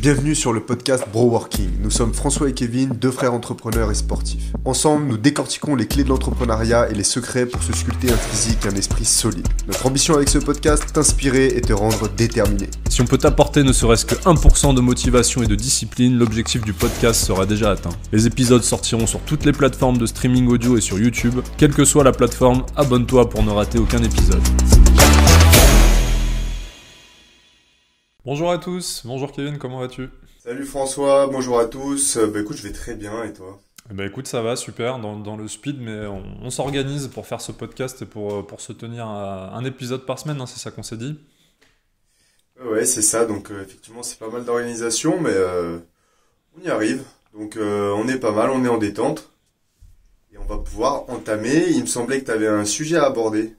Bienvenue sur le podcast Bro Working. Nous sommes François et Kevin, deux frères entrepreneurs et sportifs. Ensemble, nous décortiquons les clés de l'entrepreneuriat et les secrets pour se sculpter un physique et un esprit solide. Notre ambition avec ce podcast, t'inspirer et te rendre déterminé. Si on peut t'apporter ne serait-ce que 1% de motivation et de discipline, l'objectif du podcast sera déjà atteint. Les épisodes sortiront sur toutes les plateformes de streaming audio et sur YouTube. Quelle que soit la plateforme, abonne-toi pour ne rater aucun épisode. Bonjour à tous, bonjour Kevin, comment vas-tu? Salut François, bonjour à tous. Écoute, je vais très bien et toi? Écoute, ça va, super, dans le speed, mais on s'organise pour faire ce podcast et pour se tenir à un épisode par semaine, hein, c'est ça qu'on s'est dit? Ouais, c'est ça, donc effectivement c'est pas mal d'organisation, mais on y arrive. Donc on est pas mal, on est en détente. Et on va pouvoir entamer. Il me semblait que tu avais un sujet à aborder.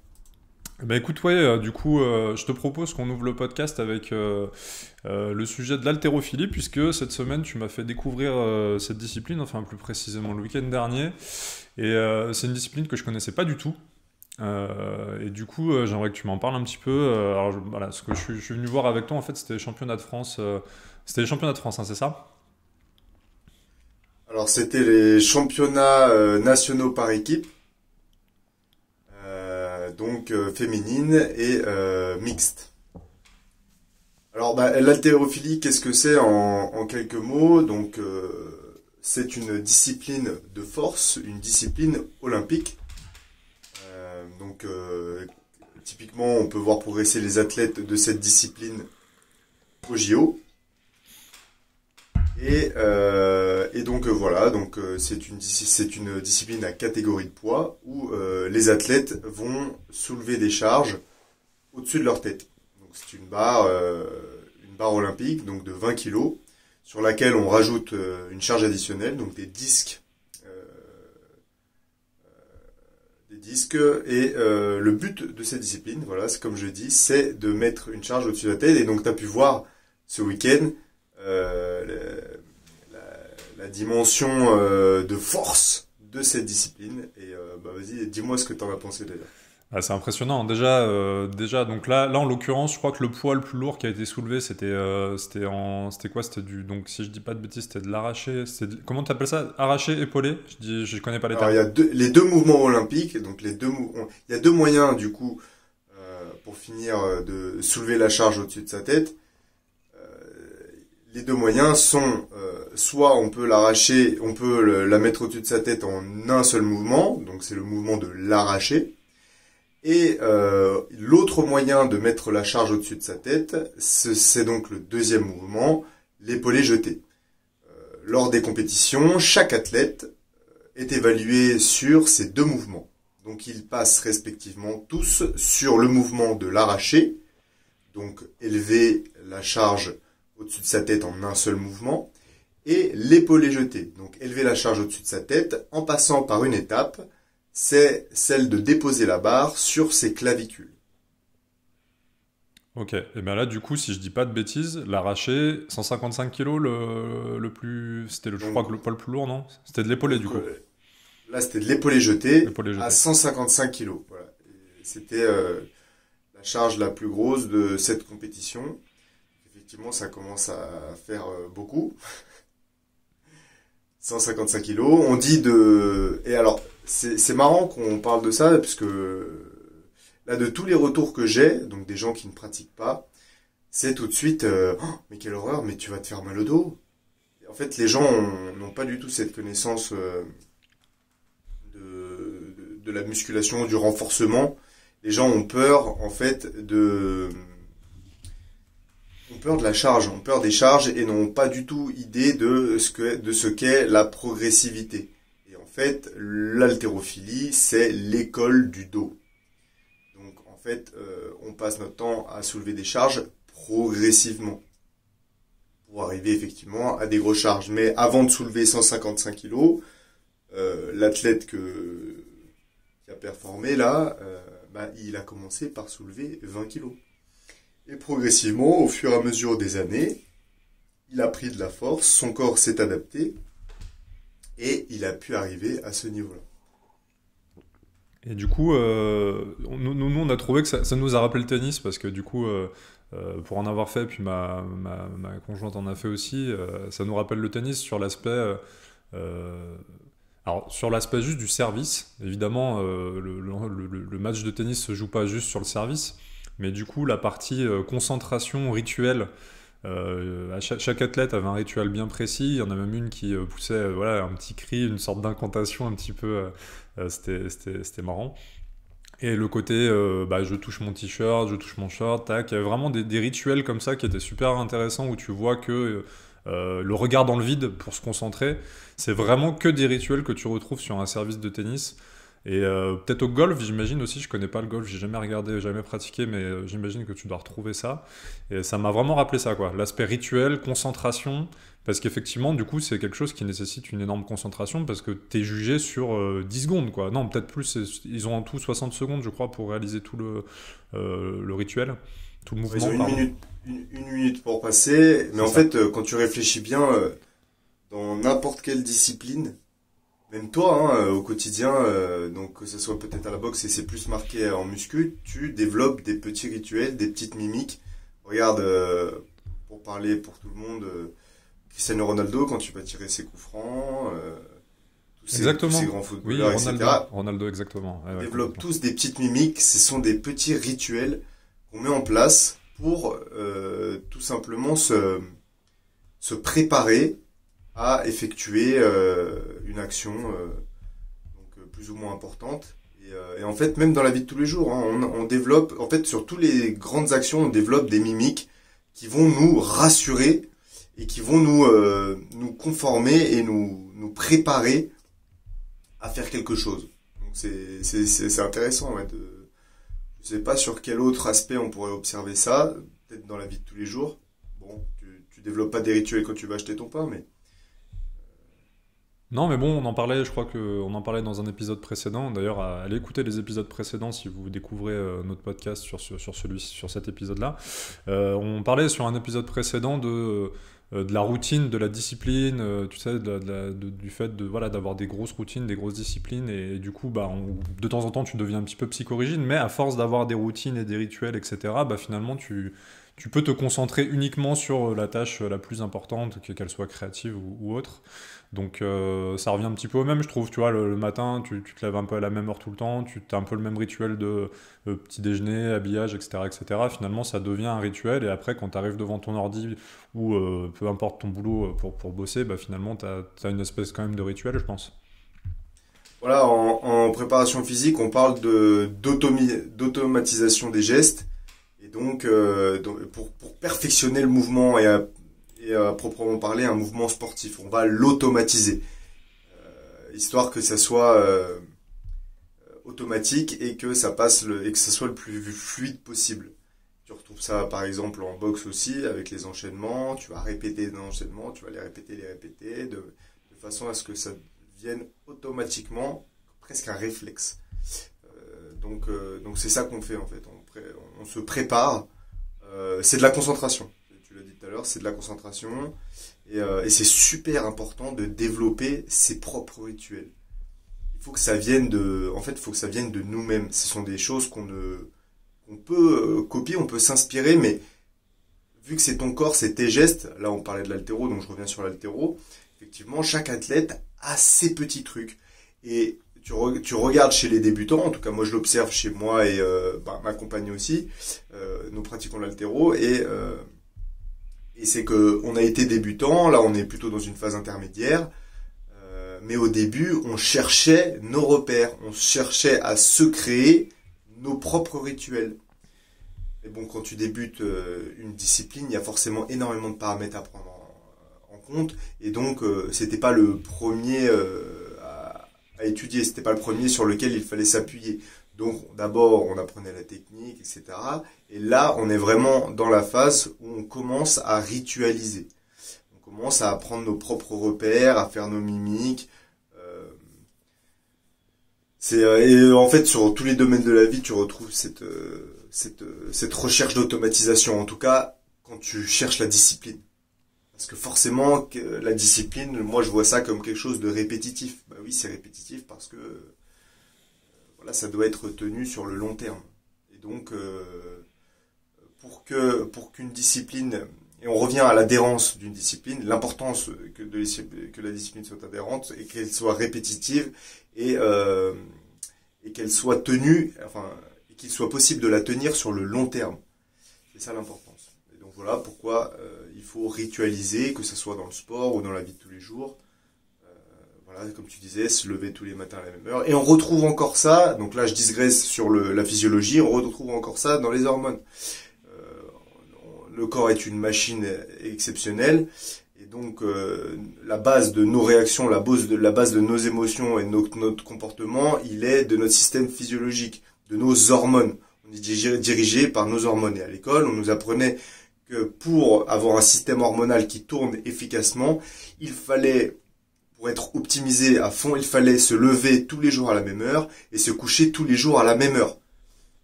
Écoute, ouais, du coup, je te propose qu'on ouvre le podcast avec le sujet de l'haltérophilie, puisque cette semaine, tu m'as fait découvrir cette discipline, enfin plus précisément le week-end dernier, et c'est une discipline que je connaissais pas du tout. Et du coup, j'aimerais que tu m'en parles un petit peu. Voilà, ce que je suis venu voir avec toi, en fait, c'était les championnats de France. C'était les championnats de France, hein, c'est ça? Alors c'était les championnats nationaux par équipe, donc féminine et mixte. Alors l'haltérophilie, qu'est-ce que c'est en quelques mots? Donc c'est une discipline de force, une discipline olympique. Donc typiquement, on peut voir progresser les athlètes de cette discipline au JO. Et donc voilà, donc c'est une discipline à catégorie de poids où les athlètes vont soulever des charges au-dessus de leur tête. Donc c'est une barre olympique, donc de 20 kg, sur laquelle on rajoute une charge additionnelle, donc des disques. Et le but de cette discipline, voilà, c'est comme je dis, c'est de mettre une charge au-dessus de la tête. Et donc tu as pu voir ce week-end la dimension de force de cette discipline. Et vas-y, dis-moi ce que tu en as pensé d'ailleurs. Ah, c'est impressionnant. Déjà, donc là, en l'occurrence, je crois que le poids le plus lourd qui a été soulevé, c'était quoi? Donc, si je dis pas de bêtises, c'était de l'arraché. Comment t'appelles ça? Arraché, épaulé? Je connais pas les termes. Alors, il y a les deux mouvements olympiques. Donc, il y a deux moyens, du coup, pour finir de soulever la charge au-dessus de sa tête. Les deux moyens sont, soit on peut l'arracher, on peut la mettre au-dessus de sa tête en un seul mouvement. Donc, c'est le mouvement de l'arracher. Et l'autre moyen de mettre la charge au-dessus de sa tête, c'est donc le deuxième mouvement, l'épaulé jeté. Lors des compétitions, chaque athlète est évalué sur ces deux mouvements. Donc ils passent respectivement tous sur le mouvement de l'arraché, donc élever la charge au-dessus de sa tête en un seul mouvement, et l'épaulé jeté, donc élever la charge au-dessus de sa tête en passant par une étape, c'est celle de déposer la barre sur ses clavicules. Ok, et bien là, du coup, si je dis pas de bêtises, l'arraché, 155 kg, le plus... je crois que le poids le plus lourd, non? C'était de l'épaulé, du coup. Là, c'était de l'épaulé jeté jeté à 155 kg. Voilà. C'était la charge la plus grosse de cette compétition. Effectivement, ça commence à faire beaucoup. 155 kg. On dit de... Et alors, c'est marrant qu'on parle de ça, parce que là, de tous les retours que j'ai, donc des gens qui ne pratiquent pas, c'est tout de suite oh, mais quelle horreur, mais tu vas te faire mal au dos. Et en fait, les gens n'ont pas du tout cette connaissance de la musculation, du renforcement. Les gens ont peur, en fait, ont peur de la charge, ont peur des charges et n'ont pas du tout idée de ce qu'est la progressivité. Et en fait, l'haltérophilie, c'est l'école du dos. Donc en fait, on passe notre temps à soulever des charges progressivement pour arriver effectivement à des grosses charges. Mais avant de soulever 155 kg, l'athlète qui a performé là, il a commencé par soulever 20 kg. Et progressivement, au fur et à mesure des années, il a pris de la force, son corps s'est adapté et il a pu arriver à ce niveau-là. Et du coup, nous, on a trouvé que ça nous a rappelé le tennis parce que du coup, pour en avoir fait, puis ma conjointe en a fait aussi, ça nous rappelle le tennis sur l'aspect... alors, sur l'aspect juste du service, évidemment, le match de tennis se joue pas juste sur le service, mais du coup, la partie concentration, rituel, chaque athlète avait un rituel bien précis. Il y en a même une qui poussait voilà, un petit cri, une sorte d'incantation un petit peu. C'était marrant. Et le côté, bah, je touche mon t-shirt, je touche mon short, tac. Il y avait vraiment des rituels comme ça qui étaient super intéressants où tu vois que le regard dans le vide pour se concentrer, c'est vraiment que des rituels que tu retrouves sur un service de tennis. Et peut-être au golf, j'imagine aussi, je connais pas le golf, j'ai jamais regardé, jamais pratiqué, mais j'imagine que tu dois retrouver ça. Et ça m'a vraiment rappelé ça, quoi. L'aspect rituel, concentration, parce qu'effectivement, du coup, c'est quelque chose qui nécessite une énorme concentration, parce que tu es jugé sur 10 secondes, quoi. Non, peut-être plus, ils ont en tout 60 secondes, je crois, pour réaliser tout le rituel, tout le Ils mouvement, ont pardon. une minute pour passer, mais C'est en ça. fait, quand tu réfléchis bien, dans n'importe quelle discipline, même toi, hein, au quotidien, donc que ce soit peut-être à la boxe et c'est plus marqué en muscu, tu développes des petits rituels, des petites mimiques. Regarde, pour parler pour tout le monde, Cristiano Ronaldo, quand tu vas tirer ses coups francs, tous ces Exactement. grands Oui, footballeurs, Ronaldo. etc., Ronaldo, exactement. Ouais, ouais, développent complètement. tous des petites mimiques. Ce sont des petits rituels qu'on met en place pour tout simplement se préparer à effectuer une action plus ou moins importante. Et en fait, même dans la vie de tous les jours, hein, on développe, en fait, sur toutes les grandes actions, on développe des mimiques qui vont nous rassurer et qui vont nous conformer et nous préparer à faire quelque chose. Donc c'est intéressant. Ouais, je sais pas sur quel autre aspect on pourrait observer ça, peut-être dans la vie de tous les jours. Bon, tu développes pas des rituels quand tu vas acheter ton pain, mais Non, mais bon, on en parlait, je crois qu'on en parlait dans un épisode précédent. D'ailleurs, allez écouter les épisodes précédents si vous découvrez notre podcast sur cet épisode-là. On parlait sur un épisode précédent de la routine, de la discipline, tu sais, du fait voilà, d'avoir des grosses routines, des grosses disciplines. Et du coup, bah, de temps en temps, tu deviens un petit peu psychorigide, mais à force d'avoir des routines et des rituels, etc., bah, finalement, tu peux te concentrer uniquement sur la tâche la plus importante, qu'elle soit créative ou autre. Donc ça revient un petit peu au même, je trouve. Tu vois, le matin, tu te lèves un peu à la même heure tout le temps, tu as un peu le même rituel de petit déjeuner, habillage, etc., etc. Finalement, ça devient un rituel. Et après, quand tu arrives devant ton ordi ou peu importe ton boulot pour bosser, bah, finalement, tu as une espèce quand même de rituel, je pense. voilà, en préparation physique, on parle d'automatisation des gestes. Et donc, pour perfectionner le mouvement et à proprement parler un mouvement sportif, on va l'automatiser, histoire que ça soit automatique et que ça passe et que ça soit le plus fluide possible. Tu retrouves ça par exemple en boxe aussi avec les enchaînements. Tu vas répéter des enchaînements, tu vas les répéter de façon à ce que ça devienne automatiquement presque un réflexe. Donc c'est ça qu'on fait en fait. On se prépare. C'est de la concentration. Tu l'as dit tout à l'heure, c'est de la concentration. Et c'est super important de développer ses propres rituels. Il faut que ça vienne en fait, il faut que ça vienne de nous-mêmes. Ce sont des choses qu'on peut copier, on peut s'inspirer, mais vu que c'est ton corps, c'est tes gestes. Là, on parlait de l'haltéro, donc je reviens sur l'haltéro. Effectivement, chaque athlète a ses petits trucs. Et tu regardes chez les débutants, en tout cas moi je l'observe chez moi et ma compagne aussi, nous pratiquons l'haltéro et c'est que on a été débutant, là on est plutôt dans une phase intermédiaire, mais au début on cherchait nos repères, on cherchait à se créer nos propres rituels. Et bon, quand tu débutes une discipline, il y a forcément énormément de paramètres à prendre en compte. Et donc, c'était pas le premier à étudier, c'était pas le premier sur lequel il fallait s'appuyer. Donc, d'abord, on apprenait la technique, etc. Et là, on est vraiment dans la phase où on commence à ritualiser. On commence à apprendre nos propres repères, à faire nos mimiques. Euh, et en fait, sur tous les domaines de la vie, tu retrouves cette recherche d'automatisation. En tout cas, quand tu cherches la discipline. Parce que forcément, la discipline, moi je vois ça comme quelque chose de répétitif. Bah oui, c'est répétitif parce que voilà, ça doit être tenu sur le long terme. Et donc, pour qu'une discipline, et on revient à l'adhérence d'une discipline, l'importance que la discipline soit adhérente et qu'elle soit répétitive et qu'elle soit tenue, enfin, et qu'il soit possible de la tenir sur le long terme. C'est ça l'importance. Et donc voilà pourquoi il faut ritualiser, que ce soit dans le sport ou dans la vie de tous les jours. Voilà, comme tu disais, se lever tous les matins à la même heure. Et on retrouve encore ça, donc là je digresse sur la physiologie, on retrouve encore ça dans les hormones. Le corps est une machine exceptionnelle, et donc la base de nos réactions, la base de nos émotions et de notre comportement, il est de notre système physiologique, de nos hormones. On est dirigé par nos hormones. Et à l'école, on nous apprenait que pour avoir un système hormonal qui tourne efficacement, il fallait, pour être optimisé à fond, il fallait se lever tous les jours à la même heure et se coucher tous les jours à la même heure.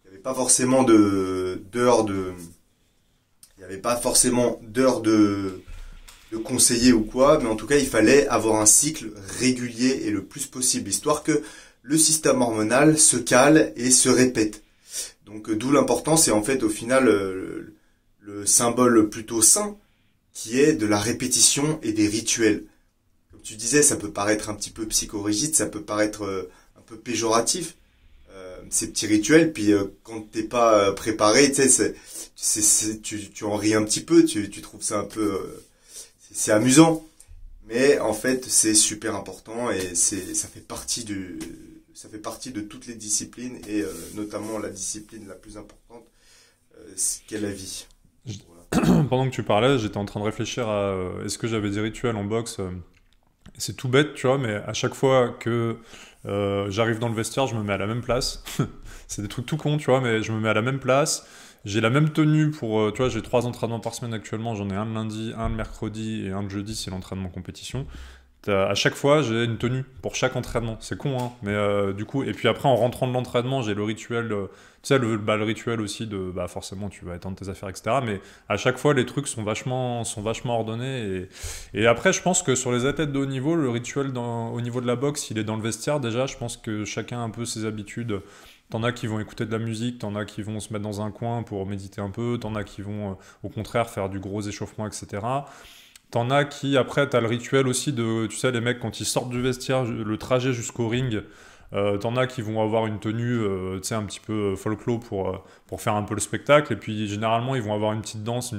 Il n'y avait pas forcément d'heures de conseiller ou quoi, mais en tout cas, il fallait avoir un cycle régulier et le plus possible, histoire que le système hormonal se cale et se répète. Donc, d'où l'importance, et en fait, au final, le symbole plutôt sain, qui est de la répétition et des rituels. Comme tu disais, ça peut paraître un petit peu psychorigide, ça peut paraître un peu péjoratif, ces petits rituels, puis quand t'es pas préparé, tu sais, tu en ris un petit peu, tu trouves ça un peu, c'est amusant, mais en fait c'est super important et ça fait partie de toutes les disciplines et notamment la discipline la plus importante, qu'est la vie. Voilà. Pendant que tu parlais, j'étais en train de réfléchir à est-ce que j'avais des rituels en boxe. C'est tout bête, tu vois, mais à chaque fois que j'arrive dans le vestiaire, je me mets à la même place. C'est des trucs tout cons, tu vois, mais je me mets à la même place. J'ai la même tenue pour... tu vois, j'ai 3 entraînements par semaine actuellement. J'en ai un le lundi, un le mercredi et un le jeudi, c'est l'entraînement compétition. À chaque fois, j'ai une tenue pour chaque entraînement. C'est con, hein, mais du coup... Et puis après, en rentrant de l'entraînement, j'ai le rituel... tu sais, le rituel aussi de... Bah forcément, tu vas étendre tes affaires, etc. Mais à chaque fois, les trucs sont vachement ordonnés. Et après, je pense que sur les athlètes de haut niveau, le rituel au niveau de la boxe, il est dans le vestiaire déjà. Je pense que chacun a un peu ses habitudes. T'en as qui vont écouter de la musique, t'en as qui vont se mettre dans un coin pour méditer un peu, t'en as qui vont au contraire faire du gros échauffement, etc. T'en as qui, après, t'as le rituel aussi de, tu sais, les mecs, quand ils sortent du vestiaire, le trajet jusqu'au ring, t'en as qui vont avoir une tenue, tu sais, un petit peu folklore pour faire un peu le spectacle, et puis généralement, ils vont avoir une petite danse,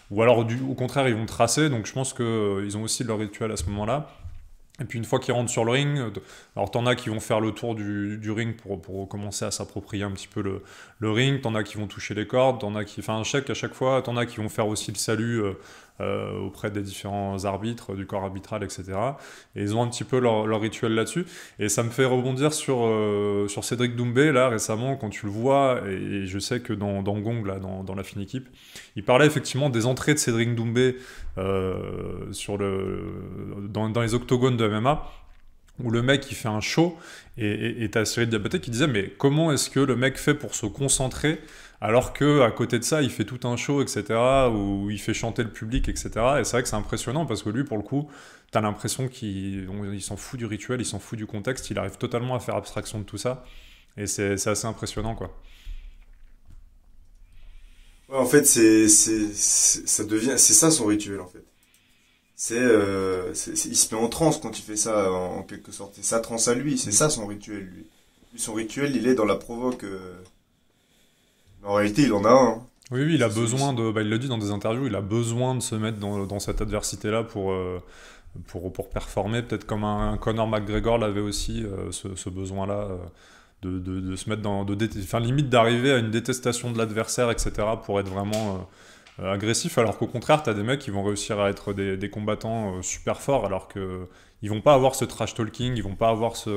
ou alors, au contraire, ils vont tracer, donc je pense qu'ils ont aussi leur rituel à ce moment-là. Et puis une fois qu'ils rentrent sur le ring, alors t'en as qui vont faire le tour du ring pour commencer à s'approprier un petit peu le ring, t'en as qui vont toucher les cordes, t'en as qui, enfin à chaque fois, t'en as qui vont faire aussi le salut auprès des différents arbitres, du corps arbitral, etc. Et ils ont un petit peu leur rituel là-dessus. Et ça me fait rebondir sur Cédric Doumbé, là, récemment, quand tu le vois, et je sais que dans Gong, là, dans la fine équipe, il parlait effectivement des entrées de Cédric Doumbé dans les octogones de MMA, où le mec il fait un show et t'as Cyril Diabaté qui disait mais comment est-ce que le mec fait pour se concentrer alors que à côté de ça il fait tout un show, etc., où il fait chanter le public, etc. Et c'est vrai que c'est impressionnant parce que lui pour le coup t'as l'impression qu'il s'en fout du rituel, il s'en fout du contexte, il arrive totalement à faire abstraction de tout ça et c'est assez impressionnant quoi. Ouais, en fait c'est ça son rituel en fait. Il se met en transe quand il fait ça, en quelque sorte. C'est sa transe à lui, c'est ça son rituel, lui. Lui, son rituel, il est dans la provoque. Mais en réalité, il en a un. Hein. Oui, il a besoin de... Bah, il le dit dans des interviews, il a besoin de se mettre dans cette adversité-là pour performer. Peut-être comme un Conor McGregor l'avait aussi, ce besoin-là, de se mettre enfin, limite d'arriver à une détestation de l'adversaire, etc., pour être vraiment... agressif, alors qu'au contraire t'as des mecs qui vont réussir à être des combattants super forts alors que ils vont pas avoir ce trash talking, ils vont pas avoir tu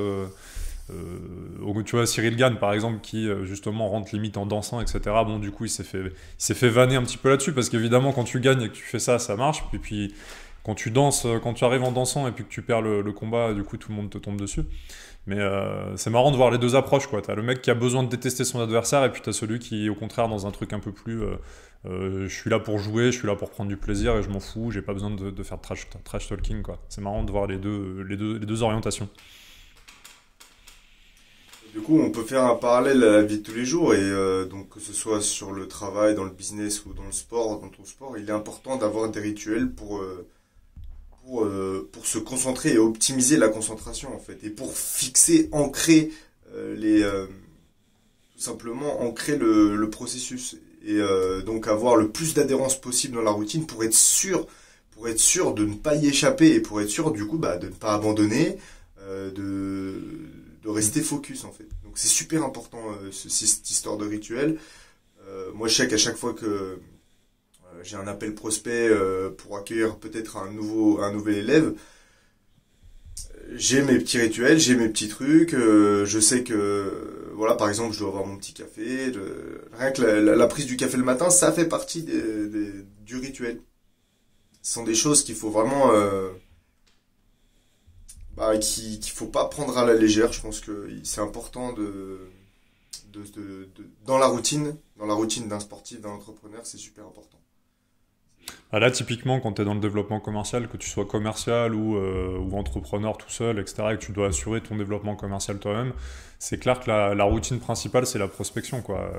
vois Cyril Gane par exemple qui justement rentre limite en dansant, etc. Bon du coup il s'est fait vanner un petit peu là-dessus parce qu'évidemment quand tu gagnes et que tu fais ça marche, puis quand tu danses, quand tu arrives en dansant et puis que tu perds le combat, du coup tout le monde te tombe dessus. Mais c'est marrant de voir les deux approches, quoi. T'as le mec qui a besoin de détester son adversaire et puis t'as celui qui, au contraire, dans un truc un peu plus je suis là pour jouer, je suis là pour prendre du plaisir et je m'en fous, j'ai pas besoin de faire trash talking, quoi. C'est marrant de voir les deux orientations. Du coup, on peut faire un parallèle à la vie de tous les jours donc que ce soit sur le travail, dans le business ou dans le sport, dans ton sport, il est important d'avoir des rituels pour se concentrer et optimiser la concentration en fait et pour fixer, ancrer tout simplement ancrer le processus donc avoir le plus d'adhérence possible dans la routine pour être sûr de ne pas y échapper et pour être sûr du coup de ne pas abandonner, de rester focus en fait. Donc c'est super important cette histoire de rituel. Moi je sais qu'à chaque fois que j'ai un appel prospect pour accueillir peut-être un nouvel élève, j'ai mes petits rituels, j'ai mes petits trucs. Je sais que voilà, par exemple, je dois avoir mon petit café. Rien que la prise du café le matin, ça fait partie du rituel. Ce sont des choses qu'il faut vraiment qu'il faut pas prendre à la légère. Je pense que c'est important dans la routine d'un sportif, d'un entrepreneur, c'est super important. Ah, là, typiquement, quand tu es dans le développement commercial, que tu sois commercial ou entrepreneur tout seul, etc., et que tu dois assurer ton développement commercial toi-même, c'est clair que la routine principale, c'est la prospection, quoi.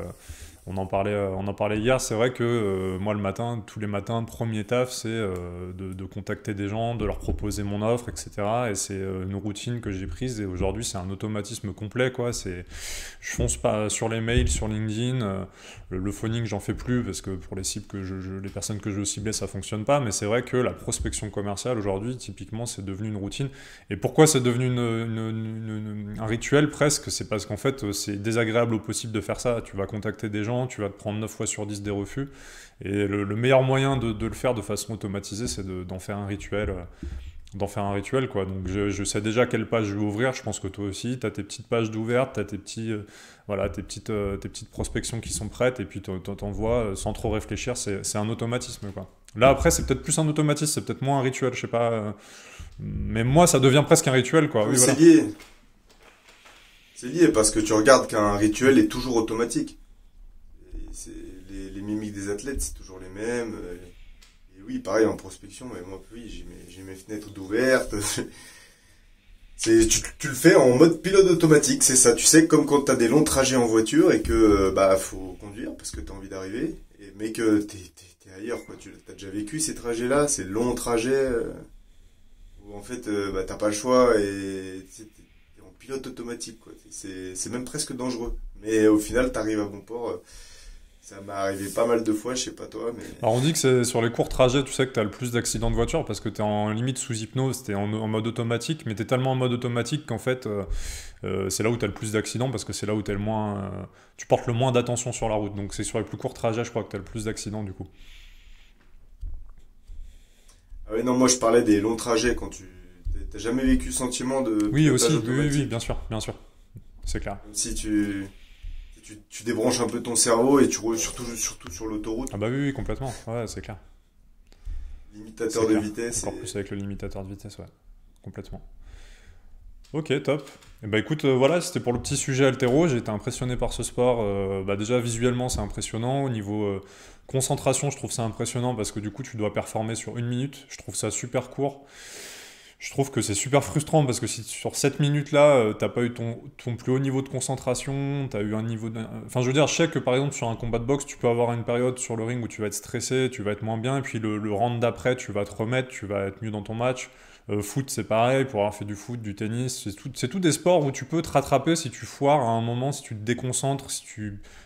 On en parlait hier, c'est vrai que moi, le matin, tous les matins, premier taf, c'est de contacter des gens, de leur proposer mon offre, etc. Et c'est une routine que j'ai prise, et aujourd'hui, c'est un automatisme complet, quoi. Je fonce pas sur les mails, sur LinkedIn, le phoning, j'en fais plus, parce que pour les cibles les personnes que je veux cibler, ça fonctionne pas, mais c'est vrai que la prospection commerciale, aujourd'hui, typiquement, c'est devenu une routine. Et pourquoi c'est devenu un rituel, presque? C'est parce qu'en fait, c'est désagréable au possible de faire ça. Tu vas contacter des gens, tu vas te prendre 9 fois sur 10 des refus. Et le meilleur moyen de le faire de façon automatisée, c'est d'en faire un rituel. Quoi. Donc je sais déjà quelle page je vais ouvrir. Je pense que toi aussi, tu as tes petites pages d'ouvertes, tu as tes petites prospections qui sont prêtes, et puis t'envoies sans trop réfléchir. C'est un automatisme, quoi. Là, après, c'est peut-être plus un automatisme, c'est peut-être moins un rituel, je sais pas. Mais moi, ça devient presque un rituel, quoi. Oui, c'est voilà. lié. C'est lié parce que tu regardes qu'un rituel est toujours automatique. Les mimiques des athlètes, c'est toujours les mêmes. Et oui, pareil en prospection, mais moi, oui, j'ai mes fenêtres d'ouvertes. Tu le fais en mode pilote automatique, c'est ça. Tu sais, comme quand tu as des longs trajets en voiture et que faut conduire parce que tu as envie d'arriver, mais que t'es ailleurs, quoi. Tu as déjà vécu ces trajets-là, ces longs trajets où en fait t'as pas le choix et t'es en pilote automatique, quoi. C'est même presque dangereux. Mais au final, t'arrives à bon port. Ça m'est arrivé pas mal de fois, je sais pas toi, mais... Alors on dit que c'est sur les courts trajets, tu sais que tu as le plus d'accidents de voiture parce que tu es en limite sous hypnose, tu es en mode automatique, mais tu es tellement en mode automatique qu'en fait, c'est là où tu as le plus d'accidents parce que c'est là où tu portes le moins d'attention sur la route. Donc c'est sur les plus courts trajets, je crois, que tu as le plus d'accidents du coup. Ah ouais, non, moi je parlais des longs trajets quand t'as jamais vécu le sentiment de Oui, pilotage aussi, automatique. oui, bien sûr, c'est clair. Comme si tu débranches un peu ton cerveau et tu roules surtout sur l'autoroute. Ah bah oui, complètement, ouais, c'est clair. Limitateur de vitesse. Encore plus avec le limitateur de vitesse, ouais, complètement. Ok, top. Et bah écoute, voilà, c'était pour le petit sujet haltéro. J'ai été impressionné par ce sport. Déjà visuellement, c'est impressionnant. Au niveau concentration, je trouve ça impressionnant parce que du coup, tu dois performer sur 1 minute. Je trouve ça super court. Je trouve que c'est super frustrant parce que si sur 7 minutes là, t'as pas eu ton plus haut niveau de concentration, t'as eu un niveau de... Enfin, je veux dire, je sais que par exemple sur un combat de boxe, tu peux avoir une période sur le ring où tu vas être stressé, tu vas être moins bien, et puis le round d'après, tu vas te remettre, tu vas être mieux dans ton match. Foot, c'est pareil, pour avoir fait du foot, du tennis, c'est tout des sports où tu peux te rattraper si tu foires à un moment, si tu te déconcentres, si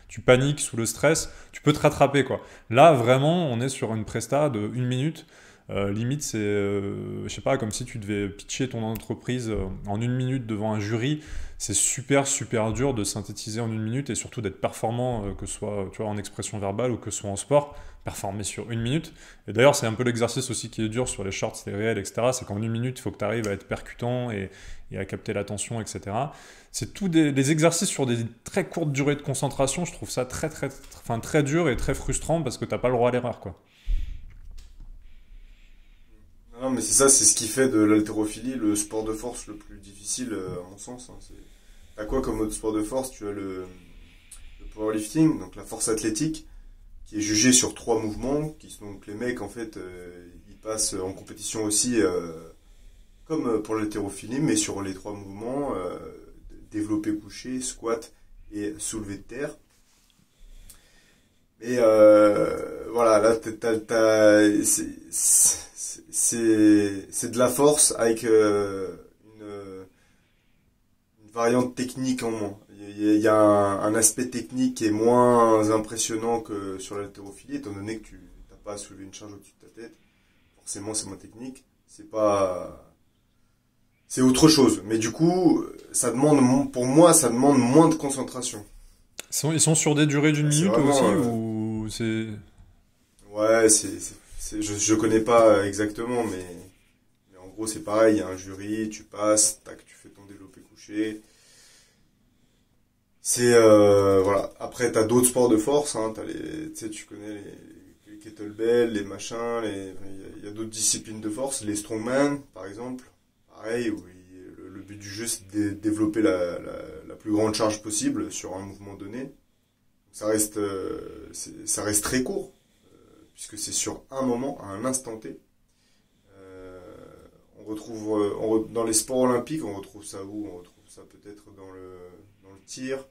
tu paniques sous le stress, tu peux te rattraper, quoi. Là, vraiment, on est sur une presta de 1 minute. Limite, c'est, je sais pas, comme si tu devais pitcher ton entreprise en 1 minute devant un jury. C'est super, super dur de synthétiser en 1 minute et surtout d'être performant, que ce soit tu vois, en expression verbale ou que ce soit en sport, performer sur 1 minute. Et d'ailleurs, c'est un peu l'exercice aussi qui est dur sur les shorts, les réels, etc. C'est qu'en 1 minute, il faut que tu arrives à être percutant et à capter l'attention, etc. C'est tout des exercices sur des très courtes durées de concentration. Je trouve ça très dur et très frustrant parce que tu n'as pas le droit à l'erreur, quoi. Non, mais c'est ça, c'est ce qui fait de l'haltérophilie le sport de force le plus difficile, à mon sens. Hein. T'as quoi comme autre sport de force? Tu as le powerlifting, donc la force athlétique, qui est jugée sur 3 mouvements, qui sont donc les mecs, en fait, ils passent en compétition aussi, comme pour l'haltérophilie, mais sur les 3 mouvements, développé couché, squat et soulevé de terre. Et voilà, là c'est de la force avec une variante technique en moins. Il y a un aspect technique qui est moins impressionnant que sur l'haltérophilie, étant donné que tu n'as pas à soulever une charge au-dessus de ta tête. Forcément, c'est moins technique. C'est autre chose. Mais du coup, pour moi, ça demande moins de concentration. Ils sont sur des durées d'une minute vraiment, aussi ou c'est... Ouais, je connais pas exactement, mais en gros, c'est pareil. Il y a un jury, tu passes, tac, tu fais ton développé couché. Voilà. Après, t'as d'autres sports de force, hein. Tu sais, tu connais les kettlebells, les machins, il y a d'autres disciplines de force, les strongman, par exemple. Pareil, où le but du jeu, c'est de développer la plus grande charge possible sur un mouvement donné. Ça reste très court, puisque c'est sur un moment, à un instant T. On retrouve, dans les sports olympiques, on retrouve ça où? On retrouve ça peut-être dans le tir,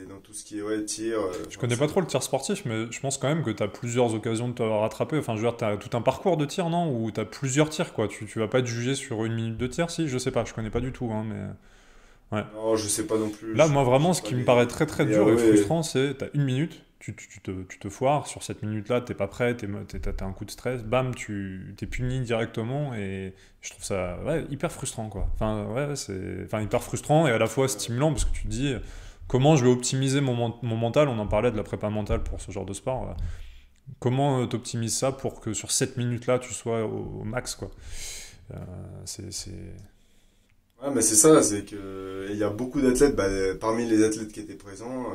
dans tout ce qui est tir. Je connais pas trop le tir sportif, mais je pense quand même que tu as plusieurs occasions de te rattraper. Enfin, je veux dire, tu as tout un parcours de tir, non? Ou tu as plusieurs tirs, quoi. Tu vas pas être jugé sur une minute de tir, si? Je sais pas, je connais pas du tout, hein, mais... Ouais. Non, je sais pas non plus. Là, moi, vraiment, ce qui me paraît très très dur et ouais. frustrant, c'est t'as une minute, tu te foires, sur cette minute-là, t'es pas prêt, t'as un coup de stress, bam, t'es puni directement, et je trouve ça hyper frustrant, quoi. Enfin, hyper frustrant et à la fois stimulant, parce que tu te dis, comment je vais optimiser mon mental? On en parlait de la prépa mentale pour ce genre de sport. Là. Comment t'optimises ça pour que sur cette minute-là, tu sois au max, quoi. C'est... Ouais, mais c'est ça, c'est que il y a beaucoup d'athlètes, parmi les athlètes qui étaient présents,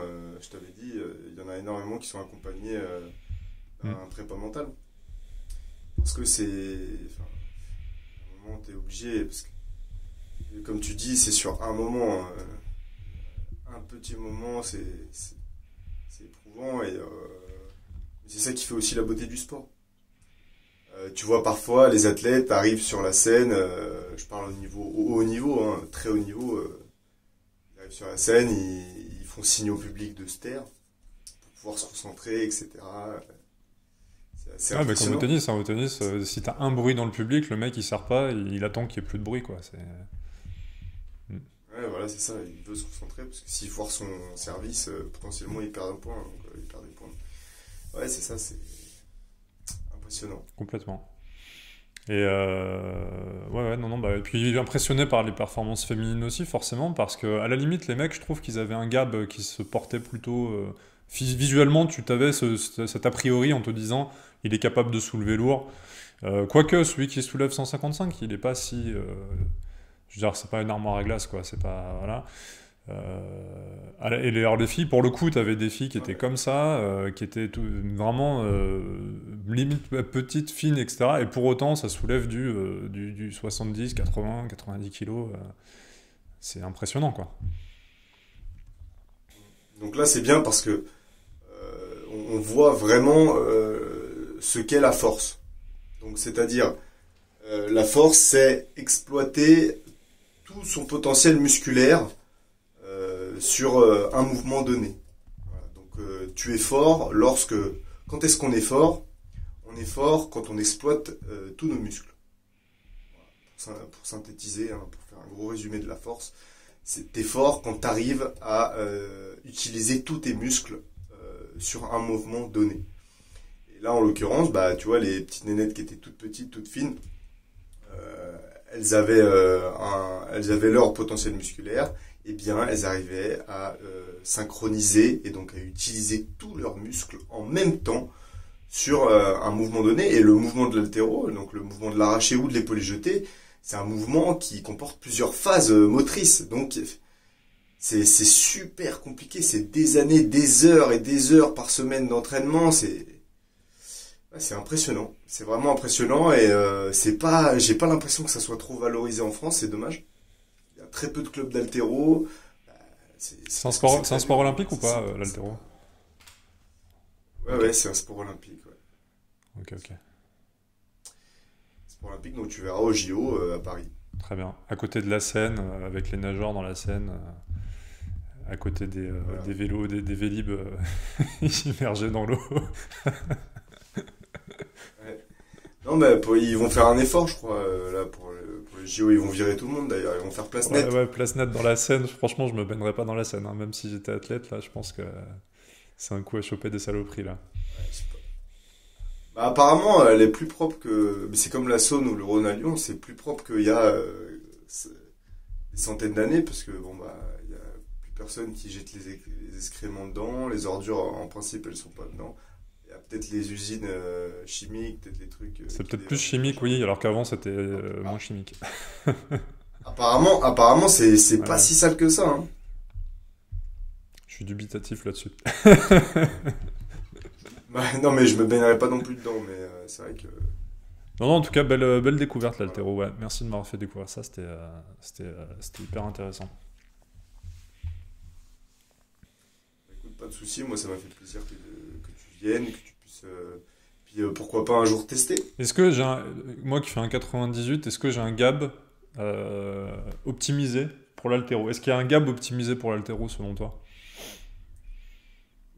je t'avais dit, il y en a énormément qui sont accompagnés d'un prépa mental. Parce que à un moment, t'es obligé, parce que, comme tu dis, c'est sur un moment, un petit moment, c'est éprouvant, et c'est ça qui fait aussi la beauté du sport. Tu vois, parfois, les athlètes arrivent sur la scène, je parle au haut niveau, hein, très haut niveau, ils arrivent sur la scène, ils font signe au public de se taire pour pouvoir se concentrer, etc. C'est mais comme impressionnant. au tennis, si t'as un bruit dans le public, le mec il sert pas, il attend qu'il y ait plus de bruit, quoi. Ouais, voilà, c'est ça, il veut se concentrer, parce que s'il foire son service, potentiellement il perd un point, donc il perd des points. Ouais, c'est ça, c'est impressionnant. Complètement. Et et puis impressionné par les performances féminines aussi, forcément, parce que à la limite, les mecs, je trouve qu'ils avaient un gab qui se portait plutôt visuellement. Tu t'avais cet a priori en te disant, il est capable de soulever lourd. Quoique celui qui soulève 155, il est pas si, je veux dire, c'est pas une armoire à glace, quoi. C'est pas, voilà. Et les filles, pour le coup, t'avais des filles qui étaient comme ça, qui étaient vraiment limite petites, fines, etc. Et pour autant, ça soulève du 70, 80, 90 kilos. C'est impressionnant, quoi. Donc là, c'est bien parce que on voit vraiment ce qu'est la force. Donc, c'est-à-dire, la force, c'est exploiter tout son potentiel musculaire sur un mouvement donné. Voilà. Donc tu es fort quand est-ce qu'on est fort? On est fort quand on exploite tous nos muscles. Voilà. Pour synthétiser, hein, pour faire un gros résumé de la force, t'es fort quand tu arrives à utiliser tous tes muscles sur un mouvement donné. Et là, en l'occurrence, tu vois, les petites nénettes qui étaient toutes petites, toutes fines, elles avaient leur potentiel musculaire. Eh bien, elles arrivaient à synchroniser et donc à utiliser tous leurs muscles en même temps sur un mouvement donné. Et le mouvement de l'haltéro, donc le mouvement de l'arraché ou de l'épaulé jeté, c'est un mouvement qui comporte plusieurs phases motrices. Donc, c'est super compliqué. C'est des années, des heures et des heures par semaine d'entraînement. C'est impressionnant. C'est vraiment impressionnant et j'ai pas l'impression que ça soit trop valorisé en France. C'est dommage. Il y a très peu de clubs d'haltéro. C'est un sport olympique ou pas, l'haltéro? Ouais, c'est un sport olympique. Ouais. Ok. Sport olympique, donc tu verras au JO à Paris. Très bien. À côté de la Seine, avec les nageurs dans la Seine, à côté Voilà. des vélos, des vélib immergés dans l'eau. Ouais. Non, mais ils vont faire un effort, je crois, là, pour les JO, ils vont virer tout le monde, d'ailleurs, ils vont faire place Ouais, nette. ouais, place nette dans la Seine. Franchement, je me baignerais pas dans la Seine, hein. Même si j'étais athlète, là, je pense que c'est un coup à choper des saloperies, là. Ouais, je sais pas. Bah, apparemment, elle est plus propre que... Mais c'est comme la Saône ou le Rhône à Lyon, c'est plus propre qu'il y a des centaines d'années, parce que, bon, bah, il y a plus personne qui jette les excréments dedans, les ordures, en principe, elles sont pas dedans. Il y a peut-être les usines chimiques, peut-être les trucs C'est qui peut-être plus déversent des chimique, machins. oui, alors qu'avant, c'était Ah, moins chimique. apparemment, c'est pas Ouais, si sale que ça, hein. je suis dubitatif là-dessus. Bah, non, mais je me baignerai pas non plus dedans, mais c'est vrai que... Non, non, en tout cas, belle découverte, Voilà. l'haltéro. Ouais. Merci de m'avoir fait découvrir ça, c'était hyper intéressant. Écoute, pas de souci, moi ça m'a fait plaisir que tu viennes, que tu puisses... puis pourquoi pas un jour tester? Est-ce que moi qui fais un 98, est-ce que j'ai un gab optimisé pour l'haltéro? Est-ce qu'il y a un gab optimisé pour l'haltéro selon toi?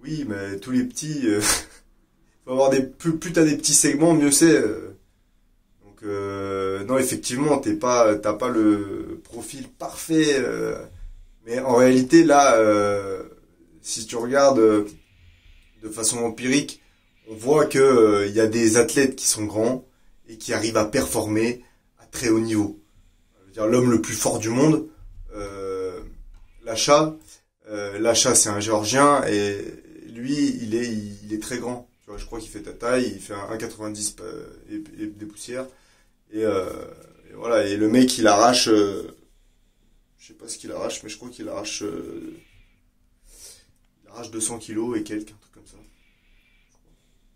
Oui, mais tous les petits... faut avoir plus t'as des petits segments, mieux c'est. Donc, non, effectivement, t'as pas le profil parfait. Mais en réalité, là, si tu regardes de façon empirique, on voit que il y a des athlètes qui sont grands et qui arrivent à performer à très haut niveau. Je veux dire, l'homme le plus fort du monde, euh, Lachat, Lachat, c'est un Géorgien et lui, il est très grand. Tu vois, je crois qu'il fait ta taille, il fait un 1,90 et des poussières. Et, euh, et voilà, et le mec, il arrache, je sais pas ce qu'il arrache, mais je crois il arrache 200 kilos et quelques, un truc comme ça.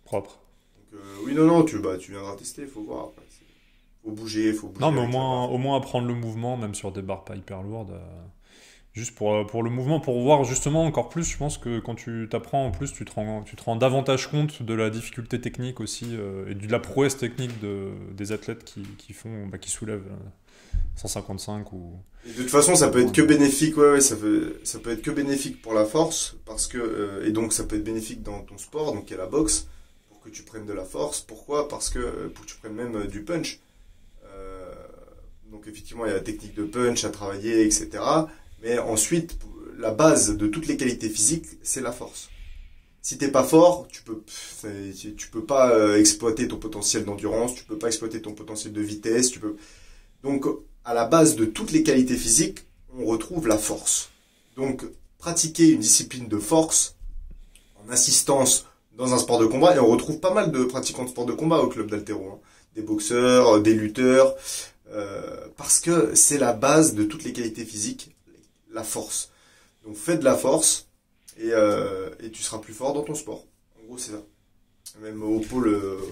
Propre. Donc, oui, non, non, tu viendras tester, faut voir après. Faut Non, bouger mais avec la barre. au moins apprendre le mouvement, même sur des barres pas hyper lourdes. Juste pour le mouvement, pour voir justement encore plus, je pense que quand tu t'apprends en plus, tu te rends davantage compte de la difficulté technique aussi et de la prouesse technique des athlètes qui soulèvent 155 ou... Et de toute façon, ça peut être que bénéfique, ouais, ouais, ça peut être que bénéfique pour la force, parce que, et donc ça peut être bénéfique dans ton sport, donc il y a la boxe, pour que tu prennes de la force. Pourquoi? Parce que, pour que tu prennes même du punch. Euh, donc effectivement, il y a la technique de punch à travailler, etc. Mais ensuite, la base de toutes les qualités physiques, c'est la force. Si t'es pas fort, tu peux pas exploiter ton potentiel d'endurance, tu peux pas exploiter ton potentiel de vitesse, donc, à la base de toutes les qualités physiques, on retrouve la force. Donc, pratiquer une discipline de force en assistance dans un sport de combat, et on retrouve pas mal de pratiquants de sport de combat au club d'haltéro, hein. Des boxeurs, des lutteurs, parce que c'est la base de toutes les qualités physiques, la force. Donc, fais de la force, et tu seras plus fort dans ton sport. En gros, c'est ça. Même au pôle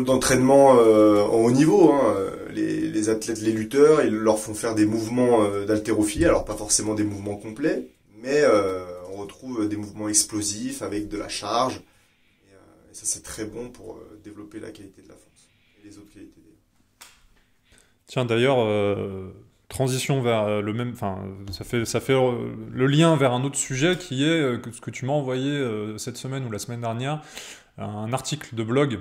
d'entraînement en haut niveau, hein, les athlètes, les lutteurs, ils leur font faire des mouvements d'haltérophilie, alors pas forcément des mouvements complets, mais on retrouve des mouvements explosifs avec de la charge, et ça c'est très bon pour développer la qualité de la force et les autres qualités. Tiens, d'ailleurs, transition vers le même... Enfin, ça fait le lien vers un autre sujet qui est ce que tu m'as envoyé cette semaine ou la semaine dernière, un article de blog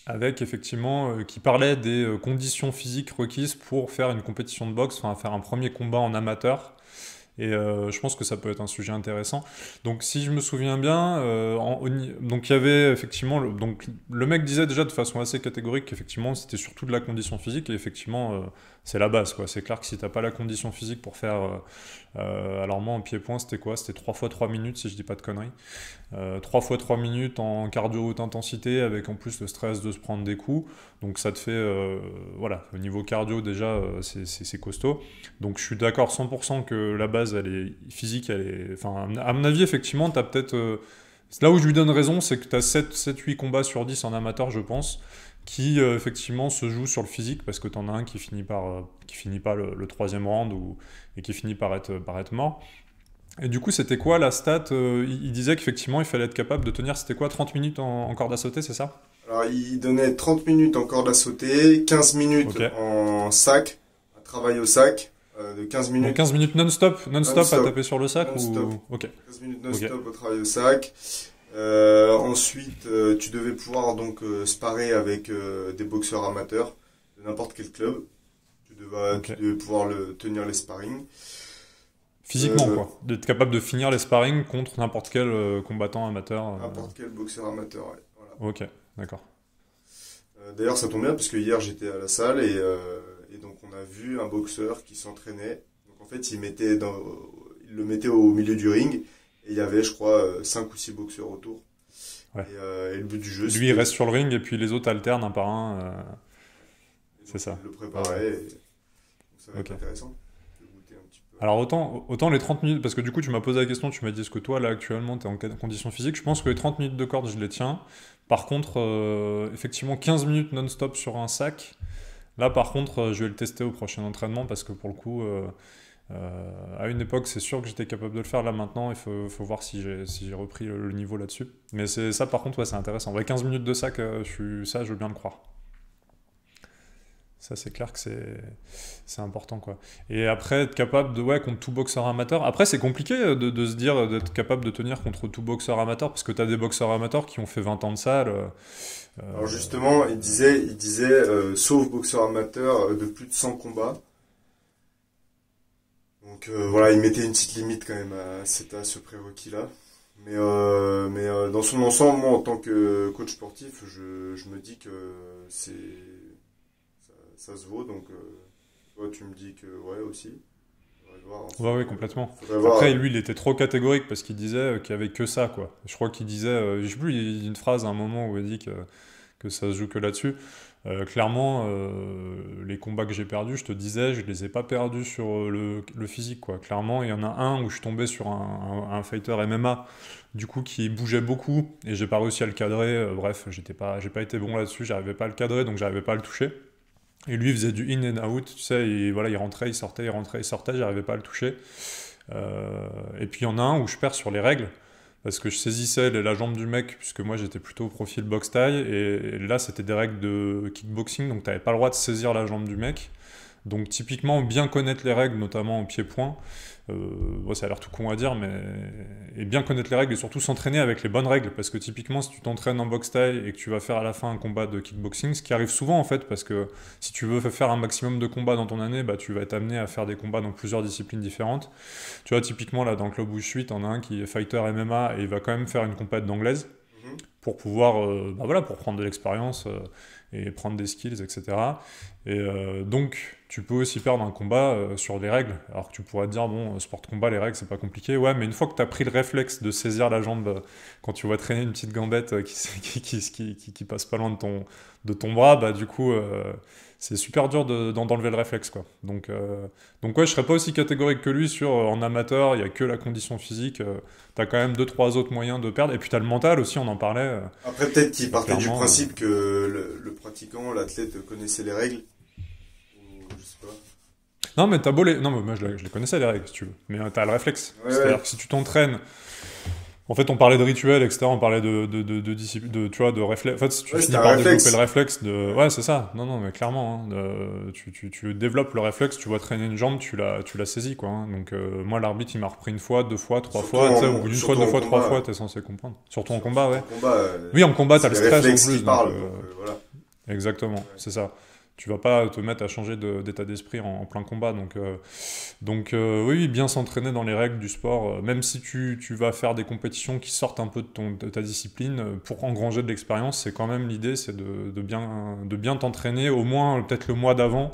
avec effectivement qui parlait des conditions physiques requises pour faire une compétition de boxe, enfin faire un premier combat en amateur. Et je pense que ça peut être un sujet intéressant. Donc si je me souviens bien, donc il y avait effectivement, donc le mec disait déjà de façon assez catégorique qu'effectivement c'était surtout de la condition physique et effectivement c'est la base quoi. C'est clair que si t'as pas la condition physique pour faire, alors moi en pied-point c'était quoi? C'était 3 fois 3 minutes si je dis pas de conneries. 3 fois 3 minutes en cardio haute intensité avec en plus le stress de se prendre des coups. Donc ça te fait, voilà, au niveau cardio déjà c'est costaud. Donc je suis d'accord 100% que la base elle est physique, enfin à mon avis effectivement t'as peut-être, là où je lui donne raison c'est que t'as 7-8 combats sur 10 en amateur je pense, qui effectivement se jouent sur le physique parce que t'en as un qui finit pas le troisième round et qui finit par être mort. Et du coup, c'était quoi la stat il disait qu'effectivement, il fallait être capable de tenir, c'était quoi, 30 minutes en corde à sauter, c'est ça? Alors, il donnait 30 minutes en corde à sauter, 15 minutes Ok. en sac, un travail au sac, de 15 Donc minutes. 15 minutes non-stop à Non-stop. taper sur le sac Non-stop. ou... Ok. 15 minutes Ok. non-stop au travail au sac. Ensuite, tu devais pouvoir donc sparer avec des boxeurs amateurs de n'importe quel club. Ok. Tu devais pouvoir tenir les sparring. Physiquement, Euh, quoi. D'être capable de finir les sparring contre n'importe quel combattant amateur. N'importe quel boxeur amateur, ouais. Voilà. Ok, d'accord. D'ailleurs, ça tombe bien parce que hier j'étais à la salle et donc on a vu un boxeur qui s'entraînait. Donc en fait, il le mettait au milieu du ring et il y avait, je crois, 5 ou 6 boxeurs autour. Ouais. Et le but du jeu, Lui, il reste sur le ring et puis les autres alternent un par un. C'est ça. Il le préparait. Donc ça va être Ok. intéressant de goûter un petit peu. Alors autant les 30 minutes, parce que du coup tu m'as posé la question, tu m'as dit est-ce que toi là actuellement tu es en condition physique, je pense que les 30 minutes de corde je les tiens. Par contre, effectivement 15 minutes non-stop sur un sac, là par contre je vais le tester au prochain entraînement parce que pour le coup, à une époque c'est sûr que j'étais capable de le faire, là maintenant il faut voir si j'ai repris le niveau là-dessus. Mais c'est ça par contre, ouais, c'est intéressant. Ouais, 15 minutes de sac, ça je veux bien le croire. Ça, c'est clair que c'est important, quoi. Et après, être capable de, ouais, contre tout boxeur amateur. Après, c'est compliqué de se dire d'être capable de tenir contre tout boxeur amateur, parce que tu as des boxeurs amateurs qui ont fait 20 ans de salle. Alors justement, il disait sauf boxeur amateur de plus de 100 combats. Donc voilà, il mettait une petite limite quand même à ce prérequis-là. Mais dans son ensemble, moi, en tant que coach sportif, je me dis que ça se vaut. Donc toi, tu me dis que ouais aussi. Faudrait voir ensuite. Ouais, ouais, complètement. Faudrait voir. Après, lui, il était trop catégorique parce qu'il disait qu'il n'y avait que ça, quoi. Je crois qu'il disait, je sais plus, il dit une phrase à un moment où il dit que ça se joue que là-dessus. Clairement, les combats que j'ai perdus, je te disais, je les ai pas perdus sur le physique, quoi. Clairement, il y en a un où je tombais sur un fighter MMA, du coup, qui bougeait beaucoup et j'ai pas réussi à le cadrer. Bref, j'ai pas été bon là-dessus, j'arrivais pas à le cadrer, donc j'arrivais pas à le toucher. Et lui, il faisait du in and out, tu sais, et voilà, il rentrait, il sortait, il rentrait, il sortait, j'arrivais pas à le toucher. Et puis il y en a un où je perds sur les règles, parce que je saisissais la jambe du mec, puisque moi j'étais plutôt au profil box taille, et là c'était des règles de kickboxing, donc t'avais pas le droit de saisir la jambe du mec. Donc typiquement, bien connaître les règles, notamment au pied-point, bon, ça a l'air tout con à dire, mais et bien connaître les règles et surtout s'entraîner avec les bonnes règles, parce que typiquement, si tu t'entraînes en boxe taille et que tu vas faire à la fin un combat de kickboxing, ce qui arrive souvent en fait, parce que si tu veux faire un maximum de combats dans ton année, bah, tu vas être amené à faire des combats dans plusieurs disciplines différentes. Tu vois, typiquement là, dans le club où je suis, t'en as un qui est fighter MMA et il va quand même faire une compète d'anglaise Mhm. pour pouvoir, bah voilà, pour prendre de l'expérience et prendre des skills, etc. Et donc, tu peux aussi perdre un combat sur les règles. Alors que tu pourrais te dire, bon, sport de combat, les règles, c'est pas compliqué. Ouais, mais une fois que tu as pris le réflexe de saisir la jambe quand tu vas traîner une petite gambette qui passe pas loin de ton bras, bah du coup, c'est super dur d'enlever le réflexe, quoi. Donc ouais, je serais pas aussi catégorique que lui sur en amateur, il y a que la condition physique. T'as quand même 2-3 autres moyens de perdre. Et puis t'as le mental aussi, on en parlait. Après, peut-être qu'il partait du Clairement, principe que le pratiquant, l'athlète connaissait les règles. Ou je sais pas. Non, mais t'as beau les... Non, mais moi je les connaissais les règles, si tu veux. Mais t'as le réflexe. Ouais, C'est-à-dire ouais. que si tu t'entraînes... En fait, on parlait de rituels, etc. On parlait de discipline, tu vois, de réflexe. En fait, si tu Ouais, finis c'était un par réflexe. développer le réflexe de... Ouais, c'est ça. Non, non, mais clairement, hein, tu développes le réflexe, tu vois traîner une jambe, tu la saisis, quoi. Hein. Donc, moi, l'arbitre, il m'a repris une fois, 2 fois, 3 Surtout fois. Tu sais, en- au bout d'une fois, surtout 2 en fois, 3 combat. fois, t'es censé comprendre. Surtout en combat, ouais. En combat, Oui, en combat, t'as c'est le les stress en réflexes plus. qui parlent. Donc, Donc, voilà. exactement, c'est ça. Tu vas pas te mettre à changer d'état d'esprit en plein combat. Donc oui, bien s'entraîner dans les règles du sport, même si tu vas faire des compétitions qui sortent un peu de ta discipline, pour engranger de l'expérience, c'est quand même l'idée, c'est de bien t'entraîner, au moins peut-être le mois d'avant,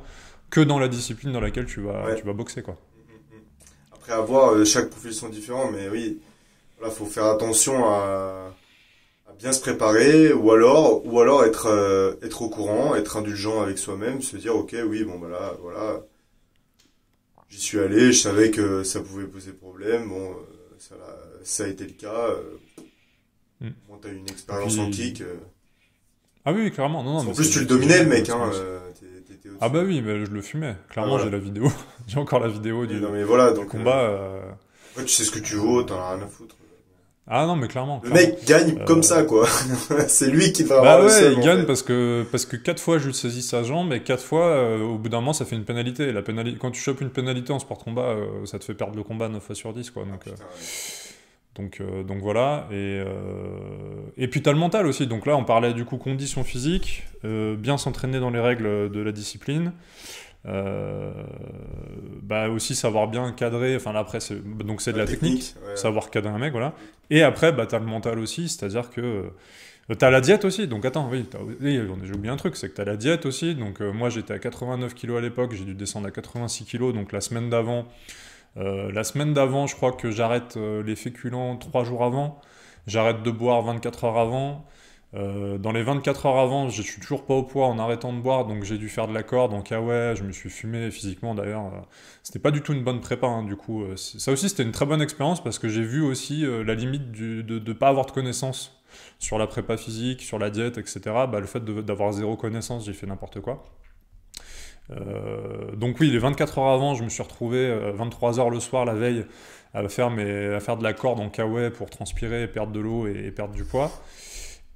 que dans la discipline dans laquelle Ouais. tu vas boxer, quoi. Après avoir, chaque profil sont différents, mais oui, voilà, faut faire attention à bien se préparer, ou alors être au courant, être indulgent avec soi-même, se dire, ok, oui, bon, bah là, voilà, j'y suis allé, je savais que ça pouvait poser problème, bon, ça a été le cas, Mm. bon, t'as eu une expérience en Puis- kick, Ah oui, clairement, non, non, en mais plus c'est- tu le dominais, le mec, c'est- hein, t'étais Ah au-dessus. bah oui, mais je le fumais. Clairement, voilà. j'ai la vidéo. J'ai encore la vidéo Et du non, mais voilà, du donc, combat. après, tu sais ce que tu vaux, t'en as rien à foutre. Ah non, mais clairement, Le clairement. mec gagne comme ça, quoi. C'est lui qui devrait avoir Bah le ouais, seum, il en gagne fait. parce que 4 fois je lui saisis sa jambe et 4 fois, au bout d'un moment, ça fait une pénalité. La pénalité, quand tu chopes une pénalité en sport de combat, ça te fait perdre le combat 9 fois sur 10, quoi. Ah putain, ouais. Donc voilà. Et puis t'as le mental aussi. Donc là, on parlait du coup condition physique, bien s'entraîner dans les règles de la discipline. Euh, Bah aussi savoir bien cadrer. Enfin là, après, donc c'est de La la technique, ouais. savoir cadrer un mec, voilà. Et après, bah t'as le mental aussi, c'est-à-dire que t'as la diète aussi, donc attends, oui, oui, j'ai oublié un truc, c'est que t'as la diète aussi. Donc moi j'étais à 89 kilos à l'époque, j'ai dû descendre à 86 kilos, donc la semaine d'avant, je crois que j'arrête les féculents 3 jours avant, j'arrête de boire 24 heures avant. Dans les 24 heures avant, je suis toujours pas au poids en arrêtant de boire, donc j'ai dû faire de la corde, donc ah ouais, je me suis fumé physiquement d'ailleurs. C'était pas du tout une bonne prépa, hein, du coup. Ça aussi, c'était une très bonne expérience parce que j'ai vu aussi la limite de pas avoir de connaissances sur la prépa physique, sur la diète, etc. Bah, le fait d'avoir zéro connaissance, j'ai fait n'importe quoi. Donc oui, les 24 heures avant, je me suis retrouvé 23 heures le soir, la veille, à faire de la corde en kawaii pour transpirer, perdre de l'eau et perdre du poids.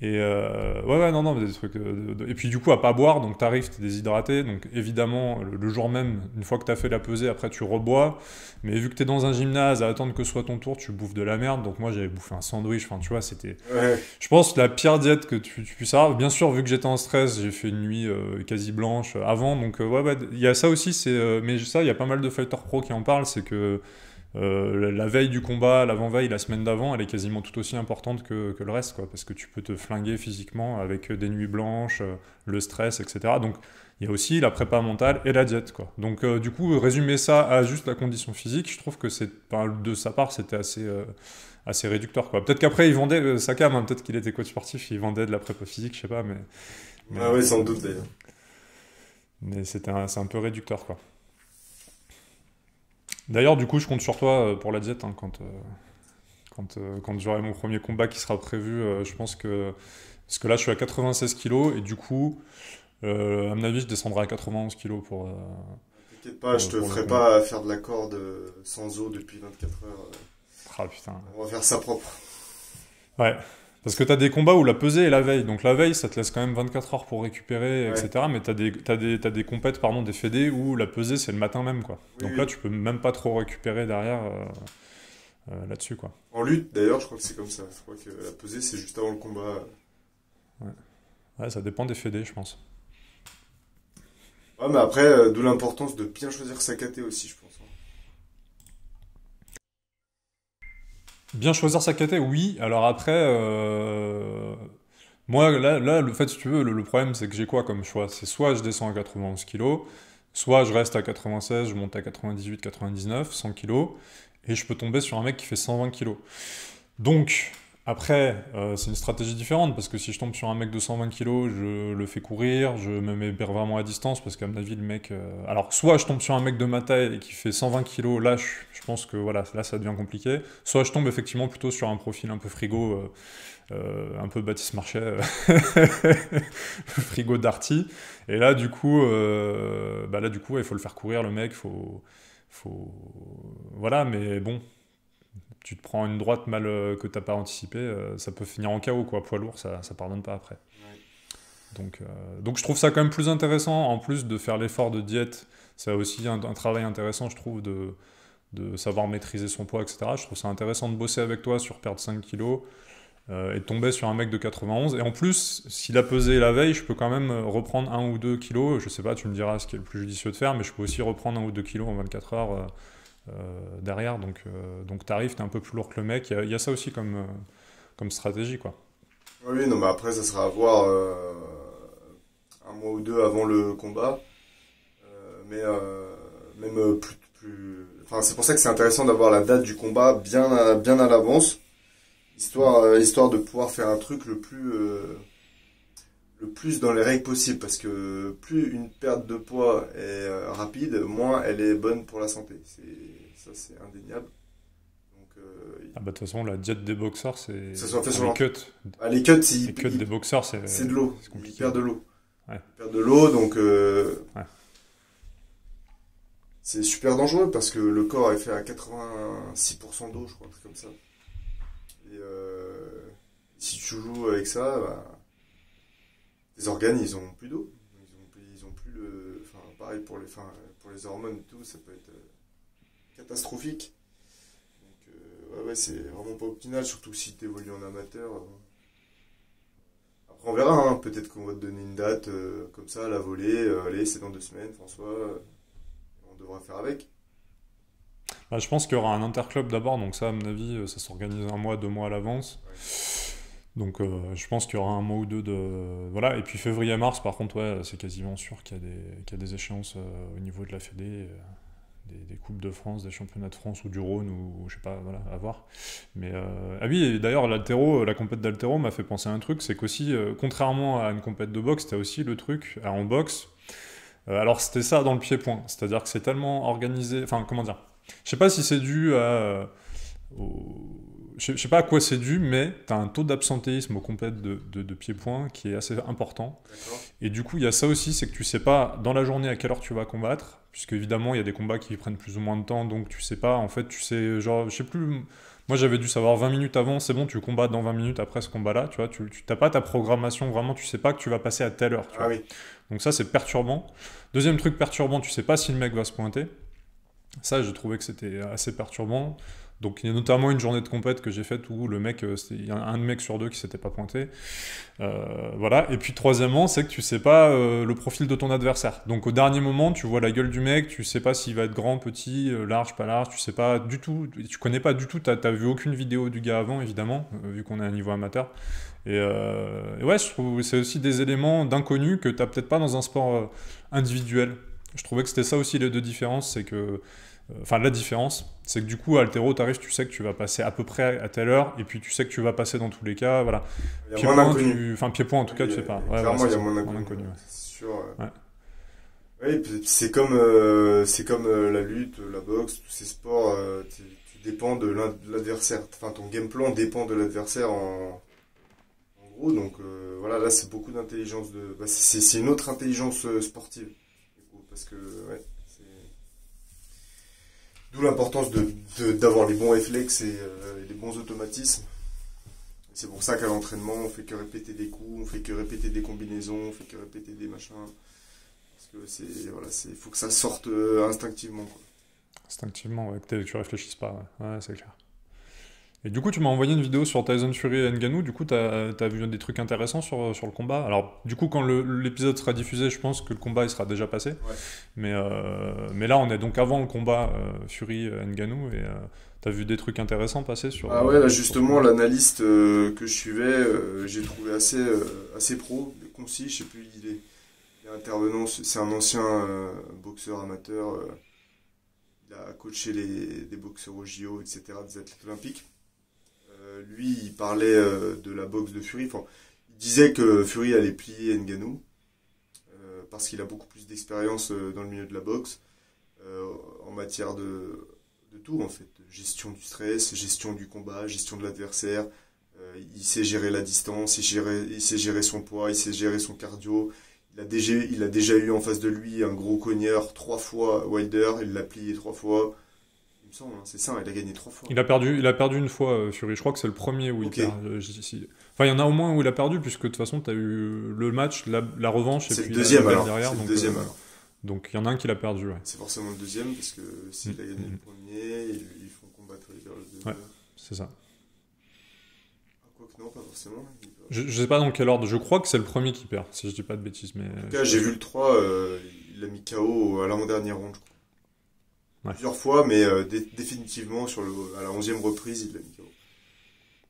Et ouais, non, mais des trucs. Et puis du coup, à pas boire, donc t'arrives, t'es déshydraté. Donc évidemment, le jour même, une fois que t'as fait la pesée, après tu rebois. Mais vu que t'es dans un gymnase, à attendre que ce soit ton tour, tu bouffes de la merde. Donc moi, j'avais bouffé un sandwich. Enfin, tu vois, c'était. Ouais. Je pense la pire diète que tu puisses avoir. Bien sûr, vu que j'étais en stress, j'ai fait une nuit quasi blanche avant. Donc ouais, il y a ça aussi. Mais ça, il y a pas mal de fighters pro qui en parlent. C'est que la veille du combat, l'avant-veille, la semaine d'avant, elle est quasiment tout aussi importante que le reste, quoi, parce que tu peux te flinguer physiquement avec des nuits blanches, le stress, etc. Donc il y a aussi la prépa mentale et la diète, quoi. Donc du coup, résumer ça à juste la condition physique, je trouve que de sa part, c'était assez réducteur, quoi. Peut-être qu'après, il vendait, Sakam, hein, peut-être qu'il était coach sportif, il vendait de la prépa physique, je sais pas, mais, Ah ouais, sans doute d'ailleurs. mais c'est un peu réducteur, quoi. D'ailleurs, du coup, je compte sur toi pour la diète, hein, quand j'aurai mon premier combat qui sera prévu. Je pense que. Parce que là, je suis à 96 kilos et du coup, à mon avis, je descendrai à 91 kilos T'inquiète pas, je te pour le ferai combat. pas faire de la corde sans eau depuis 24 heures. Ah putain. On va faire ça propre. Ouais. Parce que t'as des combats où la pesée est la veille. Donc la veille, ça te laisse quand même 24 heures pour récupérer, Ouais. etc. Mais t'as des compètes, pardon, des fédés où la pesée, c'est le matin même, quoi. Oui, Donc là, oui. tu peux même pas trop récupérer derrière là-dessus, quoi. En lutte, d'ailleurs, je crois que c'est comme ça. Je crois que la pesée, c'est juste avant le combat. Ouais. Ouais, ça dépend des fédés, je pense. Ouais, mais après, d'où l'importance de bien choisir sa KT aussi, je pense, hein. Bien choisir sa caté, oui. Alors après, moi, là, le fait, si tu veux, le problème, c'est que j'ai quoi comme choix? C'est soit je descends à 91 kilos, soit je reste à 96, je monte à 98, 99, 100 kilos, et je peux tomber sur un mec qui fait 120 kilos. Donc, après, c'est une stratégie différente, parce que si je tombe sur un mec de 120 kilos, je le fais courir, je me mets vraiment à distance, parce qu'à mon avis, le mec... Alors, soit je tombe sur un mec de ma taille et qui fait 120 kilos, là, je pense que voilà, là, ça devient compliqué. Soit je tombe effectivement plutôt sur un profil un peu frigo, un peu Baptiste Marchais, frigo Darty. Et là, du coup, il faut le faire courir, le mec, faut... Voilà, mais bon, tu te prends une droite mal que t'as pas anticipé, ça peut finir en chaos, quoi. Poids lourd, ça pardonne pas après. Ouais. Donc je trouve ça quand même plus intéressant, en plus de faire l'effort de diète, c'est aussi un travail intéressant, je trouve, de savoir maîtriser son poids, etc. Je trouve ça intéressant de bosser avec toi sur perdre 5 kilos et de tomber sur un mec de 91. Et en plus, s'il a pesé la veille, je peux quand même reprendre 1 ou 2 kilos. Je sais pas, tu me diras ce qui est le plus judicieux de faire, mais je peux aussi reprendre 1 ou 2 kilos en 24 heures. Derrière, donc t'arrives, t'es un peu plus lourd que le mec. Il y a ça aussi comme stratégie, quoi. Oui, non, mais après, ça sera à voir un mois ou deux avant le combat. Mais même Enfin, c'est pour ça que c'est intéressant d'avoir la date du combat bien à l'avance, histoire de pouvoir faire un truc le plus dans les règles possible, parce que plus une perte de poids est rapide, moins elle est bonne pour la santé. Ça, c'est indéniable. Donc, Ah bah de toute façon, la diète des boxeurs, ça soit fait enfin, sur les cuts. les cuts, Les cuts des boxeurs, c'est c'est de l'eau. c'est Ils compliqué. perdent de l'eau. Ouais. Ils perdent de l'eau, donc Ouais. c'est super dangereux parce que le corps est fait à 86% d'eau, je crois, un truc comme ça. Et si tu joues avec ça, bah, tes organes, ils ont plus d'eau. Ils ont plus le... Enfin, pareil pour les hormones et tout, ça peut être catastrophique. Donc, ouais, c'est vraiment pas optimal, surtout si tu évolues en amateur. Après, on verra, hein. Peut-être qu'on va te donner une date comme ça, à la volée. Allez, c'est dans 2 semaines, François. On devra faire avec. Bah, je pense qu'il y aura un interclub d'abord, donc ça, à mon avis, ça s'organise 1 mois, 2 mois à l'avance. Donc je pense qu'il y aura 1 mois ou 2 de... Voilà, et puis février-mars, par contre, ouais, c'est quasiment sûr qu'il y a des échéances au niveau de la Fédé, des Coupes de France, des Championnats de France ou du Rhône, ou je sais pas, voilà, à voir. Mais, ah oui, et d'ailleurs, l'altéro, la compète d'altéro m'a fait penser à un truc, c'est qu'aussi, contrairement à une compète de boxe, t'as aussi le truc, en boxe, alors c'était ça dans le pied-point, c'est-à-dire que c'est tellement organisé, enfin, comment dire, je sais pas si c'est dû à... Je sais pas à quoi c'est dû, mais tu as un taux d'absentéisme aux compètes de pied-point qui est assez important. D'accord. Et du coup, il y a ça aussi, c'est que tu sais pas dans la journée à quelle heure tu vas combattre, puisque évidemment, il y a des combats qui prennent plus ou moins de temps, donc tu sais pas, en fait, tu sais, genre, je sais plus, moi j'avais dû savoir 20 minutes avant, c'est bon, tu combats dans 20 minutes après ce combat-là, tu vois, tu t'as pas ta programmation, vraiment, tu sais pas que tu vas passer à telle heure, tu Ah vois. oui. Donc ça, c'est perturbant. Deuxième truc perturbant, tu sais pas si le mec va se pointer. Ça, j'ai trouvé que c'était assez perturbant. Donc, il y a notamment une journée de compète que j'ai faite où le mec, il y a un mec sur 2 qui s'était pas pointé. Voilà. Et puis, troisièmement, c'est que tu sais pas le profil de ton adversaire. Donc, au dernier moment, tu vois la gueule du mec, tu sais pas s'il va être grand, petit, large, pas large, tu sais pas du tout, tu connais pas du tout, t'as vu aucune vidéo du gars avant, évidemment, vu qu'on est à un niveau amateur. Et ouais, je trouve que c'est aussi des éléments d'inconnu que t'as peut-être pas dans un sport individuel. Je trouvais que c'était ça aussi les deux différences, c'est que enfin, la différence, c'est que du coup, à altéro, t'arrives, tu sais que tu vas passer à peu près à telle heure, et puis tu sais que tu vas passer dans tous les cas, voilà. Il y a Pied-point, moins d'inconnus. enfin, pied-point, en tout cas, tu sais pas. Ouais, Clairement, ouais, il y a ça, moins moins d'inconnus. d'inconnu, ouais. C'est sûr. Ouais. Oui, puis c'est comme la lutte, la boxe, tous ces sports. Tu dépends de l'adversaire. Enfin, ton game plan dépend de l'adversaire en gros. Donc voilà, là, c'est beaucoup d'intelligence de. Bah, c'est une autre intelligence sportive. Du coup, parce que ouais. D'où l'importance d'avoir les bons réflexes et les bons automatismes. C'est pour ça qu'à l'entraînement, on fait que répéter des coups, on fait que répéter des combinaisons, on fait que répéter des machins. Parce que il faut que ça sorte instinctivement, quoi. Instinctivement, ouais, que tu réfléchisses pas, ouais, ouais, c'est clair. Et du coup, tu m'as envoyé une vidéo sur Tyson Fury et Ngannou, du coup, t'as vu des trucs intéressants sur le combat. Alors, du coup, quand l'épisode sera diffusé, je pense que le combat il sera déjà passé. Ouais. Mais là, on est donc avant le combat Fury-Ngannou, et t'as vu des trucs intéressants passer sur... Ah ouais, là sur justement, l'analyste que je suivais, j'ai trouvé assez pro, concis, je sais plus, il est intervenant, c'est un ancien boxeur amateur, il a coaché des boxeurs au JO, etc., des athlètes olympiques. Lui, il parlait de la boxe de Fury. Enfin, il disait que Fury allait plier Ngannou parce qu'il a beaucoup plus d'expérience dans le milieu de la boxe en matière de tout en fait, gestion du stress, gestion du combat, gestion de l'adversaire. Il sait gérer la distance, il sait gérer son poids, il sait gérer son cardio. Il a déjà eu en face de lui un gros cogneur 3 fois Wilder, il l'a plié 3 fois. Il me semble, hein, c'est ça, il a gagné 3 fois. Il a perdu une fois, Fury. Je crois que c'est le premier où il Ok. perd. Enfin, il y en a au moins où il a perdu, puisque de toute façon, tu as eu le match, la revanche, et C'est puis le deuxième la alors. derrière. C'est le Donc, deuxième alors. donc, il y en a un qui l'a perdu, ouais. C'est forcément le deuxième parce que s'il a gagné le premier, ils font combattre les vers le deuxième. Ouais. C'est ça. Ah, quoi que non, pas forcément. Je sais pas dans quel ordre. Je crois que c'est le premier qui perd, si je dis pas de bêtises. Mais En tout cas, j'ai vu le 3, il l'a mis KO à l'avant-dernière ronde, je crois. Ouais. Plusieurs fois, mais définitivement, à la 11e reprise, il l'a mis KO.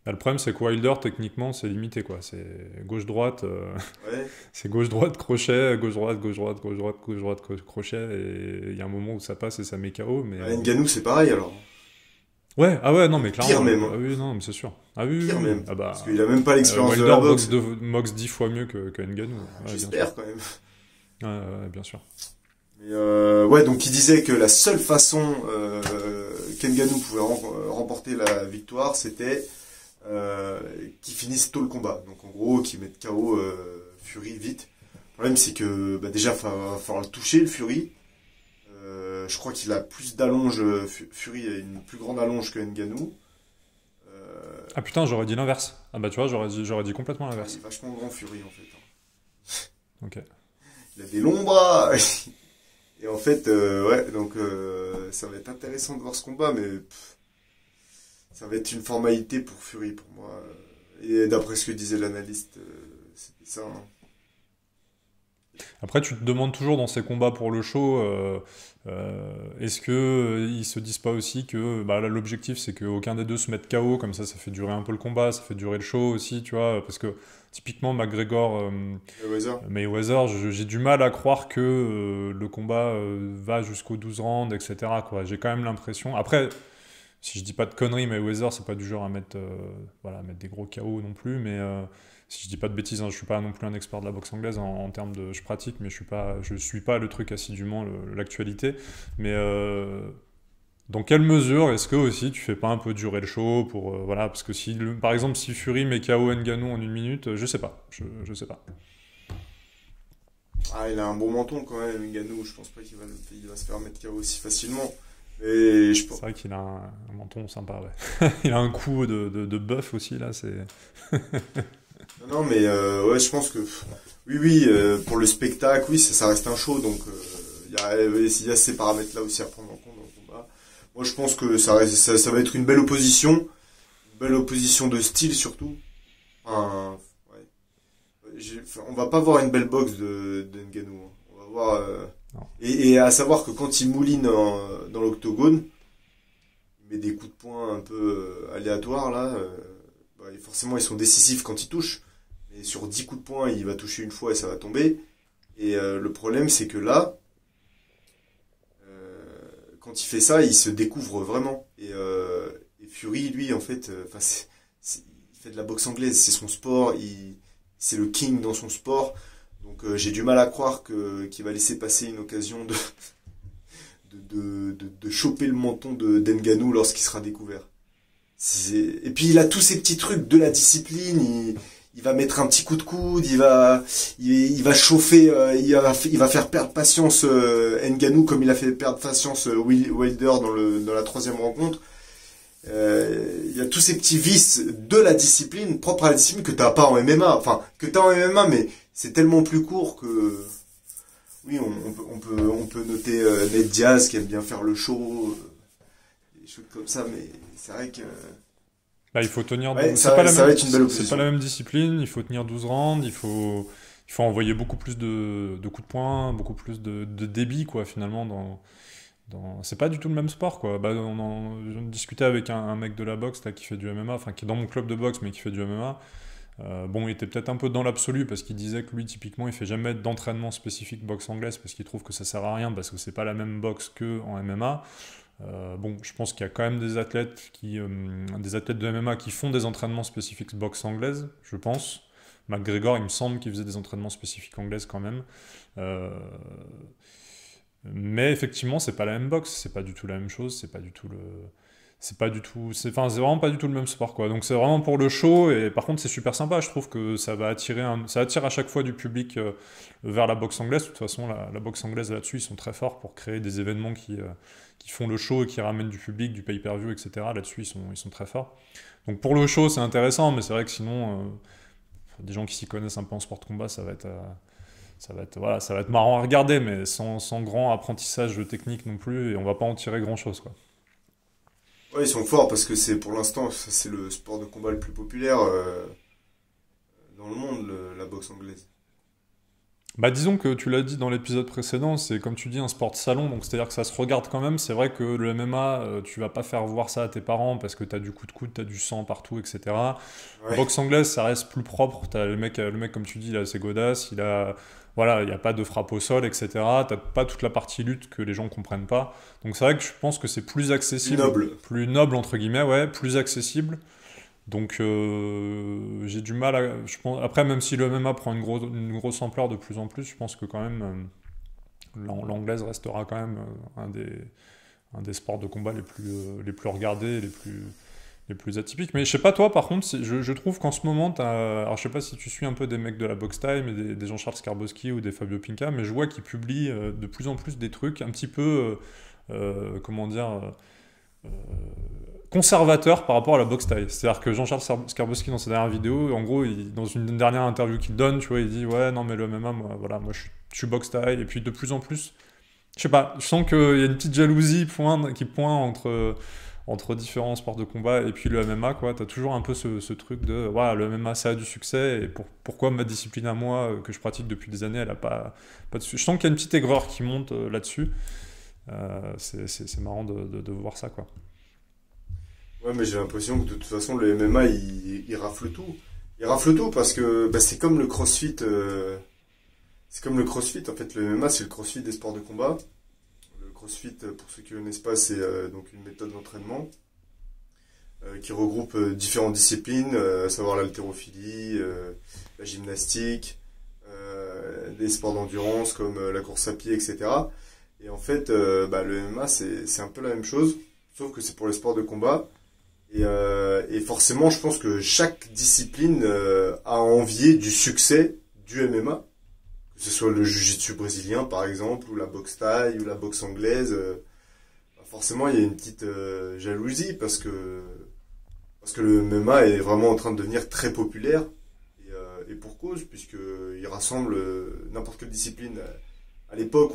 Bah, le problème, c'est que Wilder, techniquement, c'est limité, quoi. C'est gauche-droite, Ouais. c'est gauche-droite, crochet, gauche-droite, gauche-droite, gauche-droite, gauche-droite, crochet, et il y a un moment où ça passe et ça met KO, mais... Ngannou, c'est pareil alors. Ouais, ah ouais, non, mais clairement. Pire même, hein. Ah oui, non, mais c'est sûr. Ah oui, Pire oui, même. Ah bah, Parce qu'il a même pas l'expérience de Wilder la boxe. boxe 10 fois mieux que Ngannou. Ouais, bien sûr. J'espère quand même. Ouais, bien sûr. Mais ouais, donc il disait que la seule façon qu'Ngannou pouvait remporter la victoire, c'était qu'il finisse tôt le combat. Donc en gros, qu'il mette KO Fury vite. Le problème, c'est que bah, déjà, il va falloir le toucher, le Fury. Je crois qu'il a plus d'allonge. Fury a une plus grande allonge que Ngannou. Ah putain, j'aurais dit l'inverse. Ah bah tu vois, j'aurais dit complètement Il l'inverse. est vachement grand Fury en fait, hein. Ok. Il a des longs bras. Et en fait, ouais, donc ça va être intéressant de voir ce combat, mais ça va être une formalité pour Fury pour moi. Et d'après ce que disait l'analyste, c'était ça, hein. Après, tu te demandes toujours dans ces combats pour le show, est-ce que ils se disent pas aussi que bah, là, l'objectif c'est qu'aucun des deux se mette KO, comme ça fait durer un peu le combat, ça fait durer le show aussi, tu vois, parce que typiquement McGregor, Mayweather. Mayweather, j'ai du mal à croire que le combat va jusqu'aux 12 rounds, etc. quoi. J'ai quand même l'impression. Après, si je dis pas de conneries, Mayweather, c'est pas du genre à mettre, voilà, à mettre des gros KO non plus, mais si je dis pas de bêtises, hein, je suis pas non plus un expert de la boxe anglaise en termes de. Je pratique, mais je suis pas le truc assidûment, l'actualité. Mais dans quelle mesure est-ce que aussi tu fais pas un peu durer le show pour. Voilà, parce que si, par exemple, si Fury met KO Ngannou en 1 minute, je sais pas. Je sais pas. Ah, il a un bon menton quand même, Ngannou. Je pense pas il va se faire mettre KO aussi facilement. Et je pense. C'est vrai qu'il a un menton sympa, ouais. Il a un coup de bœuf aussi, là, c'est. Non, mais ouais, je pense que oui, oui, pour le spectacle, oui, ça reste un show, donc il y a ces paramètres-là aussi à prendre en compte dans le combat. Moi, je pense que ça va être une belle opposition de style surtout. Enfin, ouais. On va pas voir une belle boxe de Ngannou, hein. On va voir. Non. Et à savoir que quand il mouline dans l'octogone, il met des coups de poing un peu aléatoires là. Bah, forcément, ils sont décisifs quand il touche. Mais sur 10 coups de poing, il va toucher une fois et ça va tomber. Et le problème, c'est que là, quand il fait ça, il se découvre vraiment. Et Fury, lui, en fait, il fait de la boxe anglaise, c'est son sport, c'est le king dans son sport. Donc j'ai du mal à croire qu'il va laisser passer une occasion de choper le menton d'Ngannou lorsqu'il sera découvert. Et puis il a tous ces petits trucs de la discipline. Il va mettre un petit coup de coude, il va chauffer, il va faire perdre patience Ngannou comme il a fait perdre patience Wilder dans la troisième rencontre. Il y a tous ces petits vices de la discipline, propres à la discipline que t'as pas en MMA. Enfin, que t'as en MMA, mais c'est tellement plus court que oui, on peut noter Nate Diaz qui aime bien faire le show, des choses comme ça, mais c'est vrai que Bah, il faut tenir. ouais, C'est pas la ça va même. être une belle C'est pas opposition. la même discipline. Il faut tenir 12 rounds. Il faut envoyer beaucoup plus de coups de poing, beaucoup plus de débit, quoi, finalement. C'est pas du tout le même sport, quoi. Bah, je discutais avec un mec de la boxe là qui fait du MMA, enfin qui est dans mon club de boxe mais qui fait du MMA. Bon, il était peut-être un peu dans l'absolu parce qu'il disait que lui, typiquement, il fait jamais d'entraînement spécifique boxe anglaise parce qu'il trouve que ça sert à rien parce que c'est pas la même boxe que en MMA. Bon, je pense qu'il y a quand même des athlètes des athlètes de MMA qui font des entraînements spécifiques boxe anglaise, je pense. McGregor, il me semble qu'il faisait des entraînements spécifiques anglaises quand même. Euh, mais effectivement, c'est pas la même boxe, c'est pas du tout la même chose, enfin, c'est vraiment pas du tout le même sport, quoi. Donc c'est vraiment pour le show, et par contre c'est super sympa, je trouve que ça attire à chaque fois du public vers la boxe anglaise. De toute façon, la boxe anglaise là-dessus, ils sont très forts pour créer des événements qui font le show et qui ramènent du public, du pay-per-view, etc. Là-dessus, ils sont très forts. Donc pour le show, c'est intéressant, mais c'est vrai que sinon, des gens qui s'y connaissent un peu en sport de combat, voilà, ça va être marrant à regarder, mais sans grand apprentissage technique non plus, et on va pas en tirer grand-chose, quoi. Ouais, ils sont forts parce que pour l'instant, c'est le sport de combat le plus populaire dans le monde, la boxe anglaise. Bah disons que tu l'as dit dans l'épisode précédent, c'est comme tu dis un sport de salon, donc c'est-à-dire que ça se regarde quand même. C'est vrai que le MMA, tu vas pas faire voir ça à tes parents parce que t'as du coup de coude, t'as du sang partout, etc. Ouais. Boxe anglaise, ça reste plus propre. T'as le mec comme tu dis, il a ses godasses, voilà, il n'y a pas de frappe au sol, etc. T'as pas toute la partie lutte que les gens comprennent pas. Donc c'est vrai que je pense que c'est plus Plus accessible, noble. plus noble entre guillemets, ouais, plus accessible. Donc j'ai du mal à. Je pense, après, même si le MMA prend une grosse ampleur de plus en plus, je pense que quand même l'anglaise restera quand même un des sports de combat les plus regardés, les plus atypiques. Mais je sais pas toi, par contre, je trouve qu'en ce moment, alors je sais pas si tu suis un peu des mecs de la Box Time, et des Jean-Charles Skarbowski ou des Fabio Pinca, mais je vois qu'ils publient de plus en plus des trucs un petit peu, comment dire, euh, conservateur par rapport à la boxe thaï. C'est-à-dire que Jean-Charles Skarbowski, dans sa dernière vidéo, en gros, dans une dernière interview qu'il donne, tu vois, il dit ouais, non, mais le MMA, moi, voilà, moi je suis boxe thaï. Et puis de plus en plus, je sais pas, je sens qu'il y a une petite jalousie qui pointe entre différents sports de combat et puis le MMA, quoi. T'as toujours un peu ce truc de ouais, le MMA ça a du succès et pourquoi ma discipline à moi, que je pratique depuis des années, elle a pas de succès. Je sens qu'il y a une petite aigreur qui monte là-dessus. C'est marrant de voir ça, quoi. Ouais, mais j'ai l'impression que de toute façon, le MMA, il rafle tout. Il rafle tout parce que bah, c'est comme le CrossFit. C'est comme le CrossFit. En fait, le MMA, c'est le CrossFit des sports de combat. Le CrossFit, pour ceux qui ne connaissent pas, c'est donc une méthode d'entraînement qui regroupe différentes disciplines, à savoir l'haltérophilie, la gymnastique, des sports d'endurance comme la course à pied, etc. Et en fait, bah, le MMA, c'est un peu la même chose, sauf que c'est pour les sports de combat. Et forcément, je pense que chaque discipline a à envier du succès du MMA, que ce soit le jiu-jitsu brésilien par exemple, ou la boxe thaï, ou la boxe anglaise. Forcément, il y a une petite jalousie parce que le MMA est vraiment en train de devenir très populaire et pour cause, puisqu'il rassemble n'importe quelle discipline. À l'époque,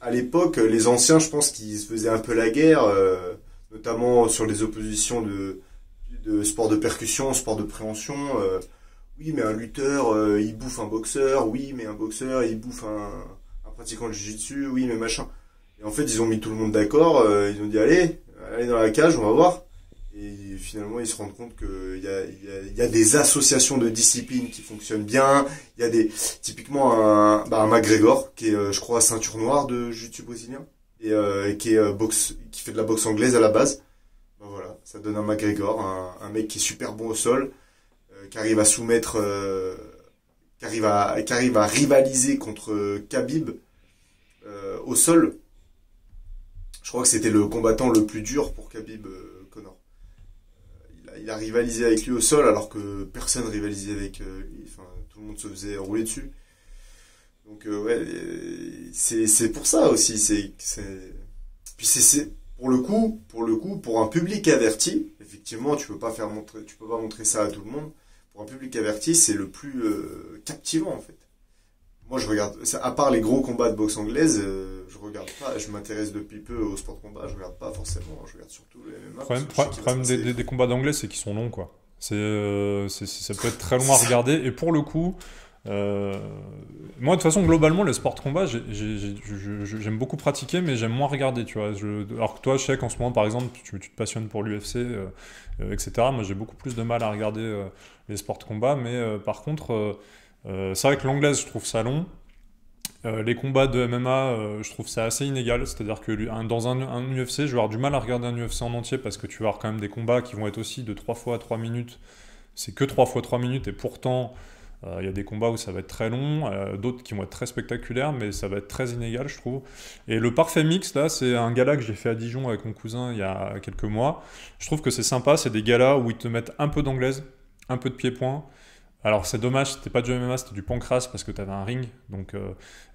à l'époque, les anciens, je pense qu'ils se faisaient un peu la guerre. Notamment sur les oppositions de sport de percussion, sport de préhension. Oui, mais un lutteur, il bouffe un boxeur. Oui, mais un boxeur, il bouffe un pratiquant de jiu-jitsu. Oui, mais machin. Et en fait, ils ont mis tout le monde d'accord. Ils ont dit, allez dans la cage, on va voir. Et finalement, ils se rendent compte qu'il y a des associations de disciplines qui fonctionnent bien. Il y a typiquement un McGregor, qui est, je crois, ceinture noire de jiu-jitsu brésilien. Et qui fait de la boxe anglaise à la base. Ben voilà, ça donne un McGregor, un mec qui est super bon au sol, qui arrive à soumettre, qui arrive à rivaliser contre Khabib au sol. Je crois que c'était le combattant le plus dur pour Khabib Conor. Il a rivalisé avec lui au sol alors que personne rivalisait avec lui. Enfin, tout le monde se faisait rouler dessus. Donc ouais, c'est pour ça aussi. Puis c'est pour le coup, pour un public averti, effectivement, tu peux pas montrer ça à tout le monde. Pour un public averti, c'est le plus captivant en fait. Moi, je regarde, à part les gros combats de boxe anglaise, je regarde pas. Je m'intéresse depuis peu au sport de combat. Je regarde pas forcément. Je regarde surtout le MMA. Le problème des combats d'anglais, c'est qu'ils sont longs, quoi. Ça peut être très long à regarder et pour le coup. Moi de toute façon globalement les sports de combat j'aime beaucoup pratiquer mais j'aime moins regarder, tu vois. Alors que toi je sais qu'en ce moment par exemple tu te passionnes pour l'UFC etc. Moi j'ai beaucoup plus de mal à regarder les sports de combat mais par contre c'est vrai que l'anglaise je trouve ça long. Les combats de MMA je trouve ça assez inégal, c'est à dire que dans un UFC je vais avoir du mal à regarder un UFC en entier parce que tu vas avoir quand même des combats qui vont être aussi de 3 fois 3 minutes, c'est que 3 fois 3 minutes et pourtant il y a des combats où ça va être très long, d'autres qui vont être très spectaculaires, mais ça va être très inégal, je trouve. Et le parfait mix, là, c'est un gala que j'ai fait à Dijon avec mon cousin il y a quelques mois. Je trouve que c'est sympa, c'est des galas où ils te mettent un peu d'anglaise, un peu de pied-point. Alors c'est dommage, c'était pas du MMA, c'était du pancrace parce que t'avais un ring.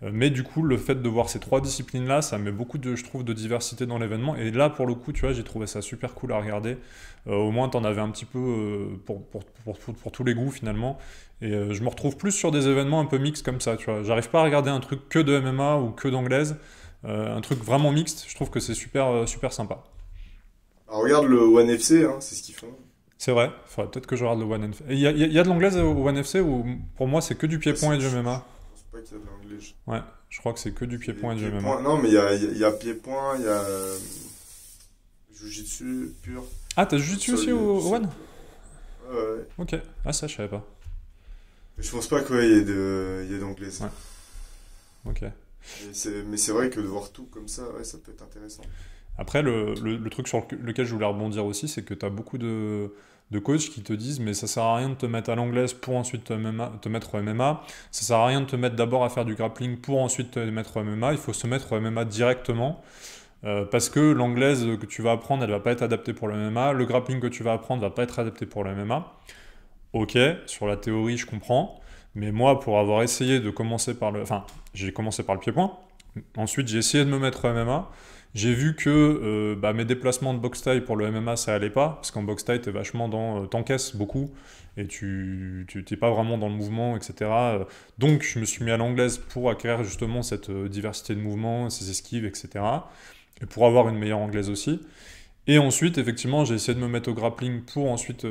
Mais du coup, le fait de voir ces trois disciplines-là, ça met beaucoup je trouve, de diversité dans l'événement. Et là, pour le coup, tu vois, j'ai trouvé ça super cool à regarder. Au moins, t'en avais un petit peu pour tous les goûts finalement. Et je me retrouve plus sur des événements un peu mixtes comme ça, tu vois. J'arrive pas à regarder un truc que de MMA ou que d'anglaise. Un truc vraiment mixte, je trouve que c'est super sympa. Alors regarde le One FC, hein, c'est ce qu'ils font. C'est vrai, faudrait peut-être que je regarde le One FC. Il y a de l'anglaise au One FC ou pour moi c'est que du pied-point et du MMA? Je pense pas qu'il y a de l'anglais. Ouais, je crois que c'est que du pied-point et du MMA. Non, mais il y a pied-point, il y a Jiu-Jitsu pur. Ah, t'as Jiu-Jitsu aussi au One? Ouais. Ok, ah ça je savais pas. Mais je pense pas qu'il y ait d'anglaise. Ouais. Ok. Mais c'est vrai que de voir tout comme ça, ouais, ça peut être intéressant. Après, le truc sur lequel je voulais rebondir aussi, c'est que tu as beaucoup de coachs qui te disent mais ça sert à rien de te mettre à l'anglaise pour ensuite te mettre au MMA, ça sert à rien de te mettre d'abord à faire du grappling pour ensuite te mettre au MMA, il faut se mettre au MMA directement parce que l'anglaise que tu vas apprendre, elle va pas être adaptée pour le MMA, le grappling que tu vas apprendre va pas être adapté pour le MMA. Ok, sur la théorie je comprends, mais moi pour avoir essayé de commencer par j'ai commencé par le pied-point, ensuite j'ai essayé de me mettre au MMA. J'ai vu que mes déplacements de boxe taille pour le MMA, ça allait pas, parce qu'en boxe taille, t'es vachement t'encaisses beaucoup, et tu t'es pas vraiment dans le mouvement, etc. Donc, je me suis mis à l'anglaise pour acquérir justement cette diversité de mouvements, ces esquives, etc. Et pour avoir une meilleure anglaise aussi. Et ensuite, effectivement, j'ai essayé de me mettre au grappling pour ensuite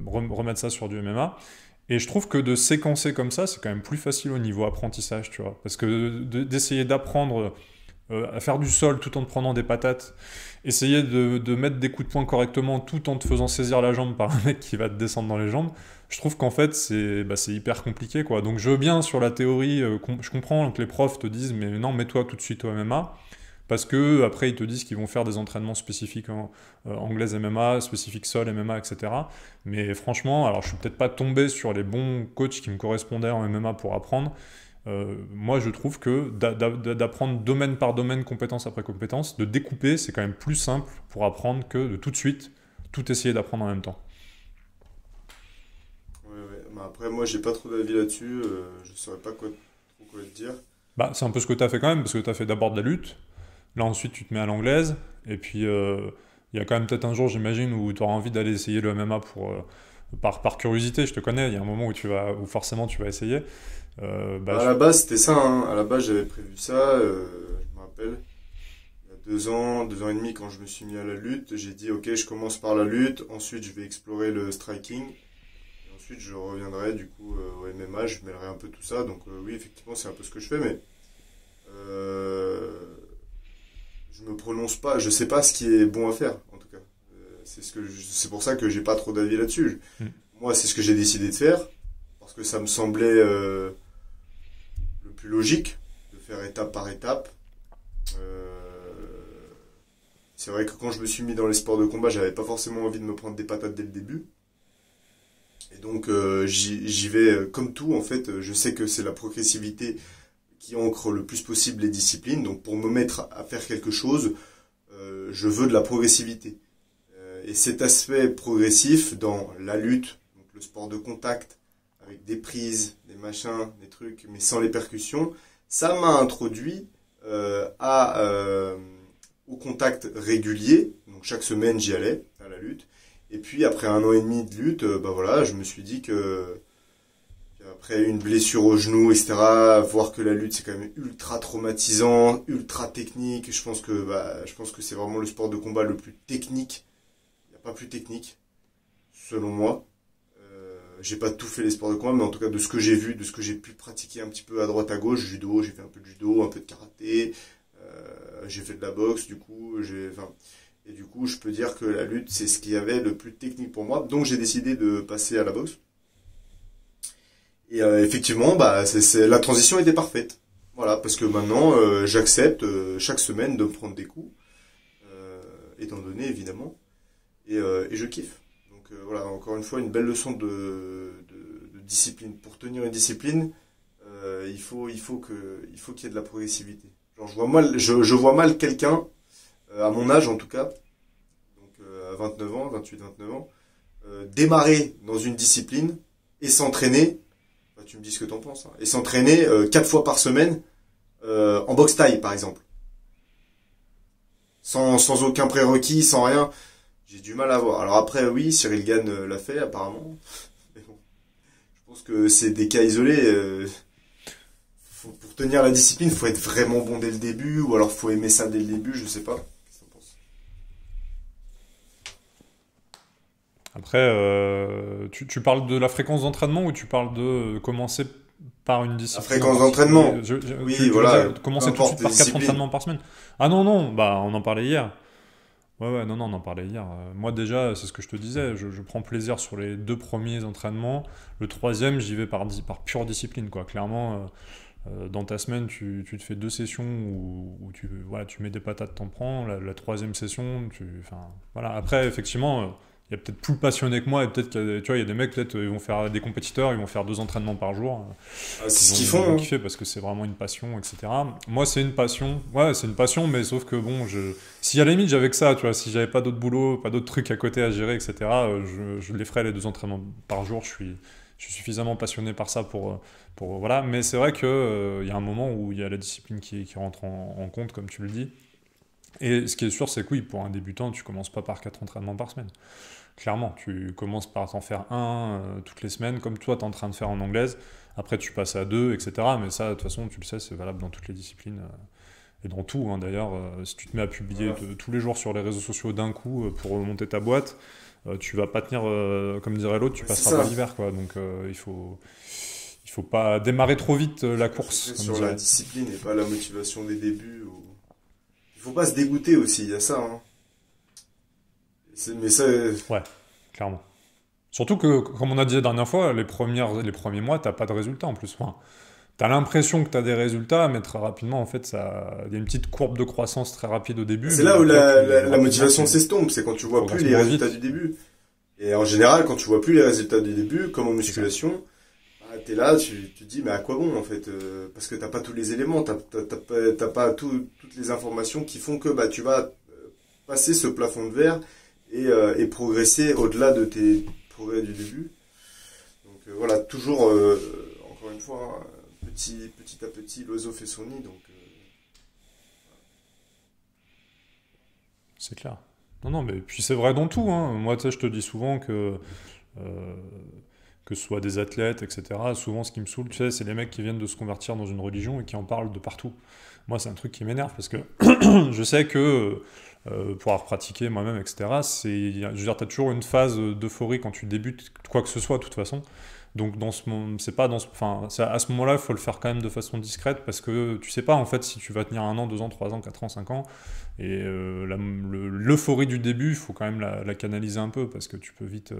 remettre ça sur du MMA. Et je trouve que de séquencer comme ça, c'est quand même plus facile au niveau apprentissage, tu vois. Parce que d'essayer d'apprendre à faire du sol tout en te prenant des patates, essayer de mettre des coups de poing correctement tout en te faisant saisir la jambe par un mec qui va te descendre dans les jambes, je trouve qu'en fait c'est hyper compliqué, quoi. Donc je veux bien sur la théorie, je comprends que les profs te disent mais non, mets-toi tout de suite au MMA. Parce que après ils te disent qu'ils vont faire des entraînements spécifiques en anglaise MMA, spécifiques sol MMA, etc. Mais franchement, alors je suis peut-être pas tombé sur les bons coachs qui me correspondaient en MMA pour apprendre. Moi, je trouve que d'apprendre domaine par domaine, compétence après compétence, de découper, c'est quand même plus simple pour apprendre que de tout de suite tout essayer d'apprendre en même temps. Ouais, ouais. Bah, après, moi, j'ai pas trop d'avis là-dessus. Je saurais pas trop quoi te dire. Bah, c'est un peu ce que tu as fait quand même, parce que tu as fait d'abord de la lutte, là ensuite tu te mets à l'anglaise, et puis il y a quand même peut-être un jour, j'imagine, où tu auras envie d'aller essayer le MMA par curiosité, je te connais, il y a un moment où forcément tu vas essayer. Bah, à la base, c'était ça, hein. À la base, j'avais prévu ça. Je me rappelle, il y a 2 ans, 2 ans et demi, quand je me suis mis à la lutte, j'ai dit, ok, je commence par la lutte, ensuite je vais explorer le striking, et ensuite je reviendrai du coup au MMA, je mêlerai un peu tout ça. Donc oui, effectivement, c'est un peu ce que je fais, mais euh, je me prononce pas, je sais pas ce qui est bon à faire, en tout cas. C'est pour ça que j'ai pas trop d'avis là-dessus. Mm. Moi, c'est ce que j'ai décidé de faire, parce que ça me semblait le plus logique de faire étape par étape. Euh, c'est vrai que quand je me suis mis dans les sports de combat, j'avais pas forcément envie de me prendre des patates dès le début. Et donc j'y vais comme tout en fait. Je sais que c'est la progressivité qui ancre le plus possible les disciplines. Donc pour me mettre à faire quelque chose, je veux de la progressivité. Et cet aspect progressif dans la lutte, donc le sport de contact, avec des prises, des machins, des trucs, mais sans les percussions, ça m'a introduit au contact régulier. Donc chaque semaine j'y allais à la lutte. Et puis après 1 an et demi de lutte, bah voilà, je me suis dit que après une blessure au genou, etc., voir que la lutte c'est quand même ultra traumatisant, ultra technique. Je pense que c'est vraiment le sport de combat le plus technique. Il n'y a pas plus technique, selon moi. J'ai pas tout fait les sports de combat, mais en tout cas de ce que j'ai vu, de ce que j'ai pu pratiquer un petit peu à droite à gauche, judo, j'ai fait un peu de judo, un peu de karaté, j'ai fait de la boxe, du coup, et du coup, je peux dire que la lutte, c'est ce qu'il y avait le plus technique pour moi. Donc j'ai décidé de passer à la boxe. Et effectivement, bah, la transition était parfaite. Voilà, parce que maintenant, j'accepte chaque semaine de me prendre des coups, étant donné évidemment, et je kiffe. Donc voilà, encore une fois, une belle leçon de discipline. Pour tenir une discipline, il faut qu'il y ait de la progressivité. Genre, je vois mal quelqu'un, à mon âge en tout cas, donc à 29 ans, 28-29 ans, démarrer dans une discipline et s'entraîner. Bah, tu me dis ce que t'en penses, hein, et s'entraîner 4 fois par semaine en boxe taille par exemple, sans aucun prérequis, sans rien. J'ai du mal à voir. Alors après, oui, Cyril Gane l'a fait apparemment, mais bon, je pense que c'est des cas isolés. Pour tenir la discipline, faut être vraiment bon dès le début, ou alors faut aimer ça dès le début, je sais pas. Qu'est-ce que t'en penses? Après, tu parles de la fréquence d'entraînement ou tu parles de commencer par une La discipline en fréquence particulier? d'entraînement, oui, Tu veux voilà, dire peu commencer tout de suite importe les par 4 disciplines. entraînements par semaine? Ah non, non, bah on en parlait hier. Ouais, ouais, non, non, on en parlait hier. Moi déjà, c'est ce que je te disais, je prends plaisir sur les 2 premiers entraînements. Le troisième, j'y vais par pure discipline, quoi. Clairement, dans ta semaine, tu te fais 2 sessions où voilà, tu mets des patates, t'en prends. La troisième session, enfin, voilà. Après, effectivement, il y a peut-être plus passionné que moi, et peut-être tu vois, il y a des mecs, peut-être, ils vont faire des compétiteurs, ils vont faire 2 entraînements par jour. Ah, c'est ce qu'ils Ils vont font, hein. kiffer parce que c'est vraiment une passion, etc. Moi, c'est une passion. Ouais, c'est une passion, mais sauf que bon, si à la limite j'avais que ça, tu vois, si j'avais pas d'autres boulots, pas d'autres trucs à côté à gérer, etc., je les ferais les 2 entraînements par jour. Je suis suffisamment passionné par ça voilà. Mais c'est vrai que, il y a un moment où il y a la discipline qui rentre en compte, comme tu le dis. Et ce qui est sûr, c'est que oui, pour un débutant, tu commences pas par 4 entraînements par semaine. Clairement, tu commences par t'en faire un toutes les semaines, comme toi, tu es en train de faire en anglaise. Après, tu passes à 2, etc. Mais ça, de toute façon, tu le sais, c'est valable dans toutes les disciplines. Et dans tout, hein, d'ailleurs. Si tu te mets à publier Voilà. tous les jours sur les réseaux sociaux d'un coup pour monter ta boîte, tu vas pas tenir, comme dirait l'autre, tu Ouais, c'est passeras pas ça. l'hiver, quoi. Donc, il faut pas démarrer trop vite Se la course, concentrer comme sur la dirait. discipline et pas la motivation des débuts. Il faut pas se dégoûter aussi, il y a ça. Hein. Mais ça, Ouais, clairement. Surtout que, comme on a dit la dernière fois, les premiers mois, t'as pas de résultats en plus. Enfin, t'as l'impression que t'as des résultats, mais très rapidement, en fait, il y a une petite courbe de croissance très rapide au début, c'est mais là où après, la rapidement, motivation s'estompe, c'est quand tu vois plus progresses les moins résultats vite. du début. Et en général, quand tu vois plus les résultats du début, comme en C'est ça. musculation, bah, t'es là, tu te dis, mais à quoi bon en fait parce que t'as pas tous les éléments, t'as pas toutes les informations qui font que bah, tu vas passer ce plafond de verre et progresser au-delà de tes progrès du début. Donc voilà, toujours, encore une fois, hein, petit à petit, l'oiseau fait son nid. Donc, C'est clair. Non, non, mais puis c'est vrai dans tout, hein. Moi, tu sais, je te dis souvent euh, que ce soit des athlètes, etc., souvent, ce qui me saoule, tu sais, c'est les mecs qui viennent de se convertir dans une religion et qui en parlent de partout. Moi, c'est un truc qui m'énerve parce que je sais que pour avoir pratiqué moi-même, etc., je veux dire, t'as toujours une phase d'euphorie quand tu débutes quoi que ce soit, de toute façon. Donc, c'est pas enfin, à ce moment-là, il faut le faire quand même de façon discrète parce que tu sais pas, en fait, si tu vas tenir 1 an, 2 ans, 3 ans, 4 ans, 5 ans. Et l'euphorie du début, il faut quand même la canaliser un peu parce que tu peux vite.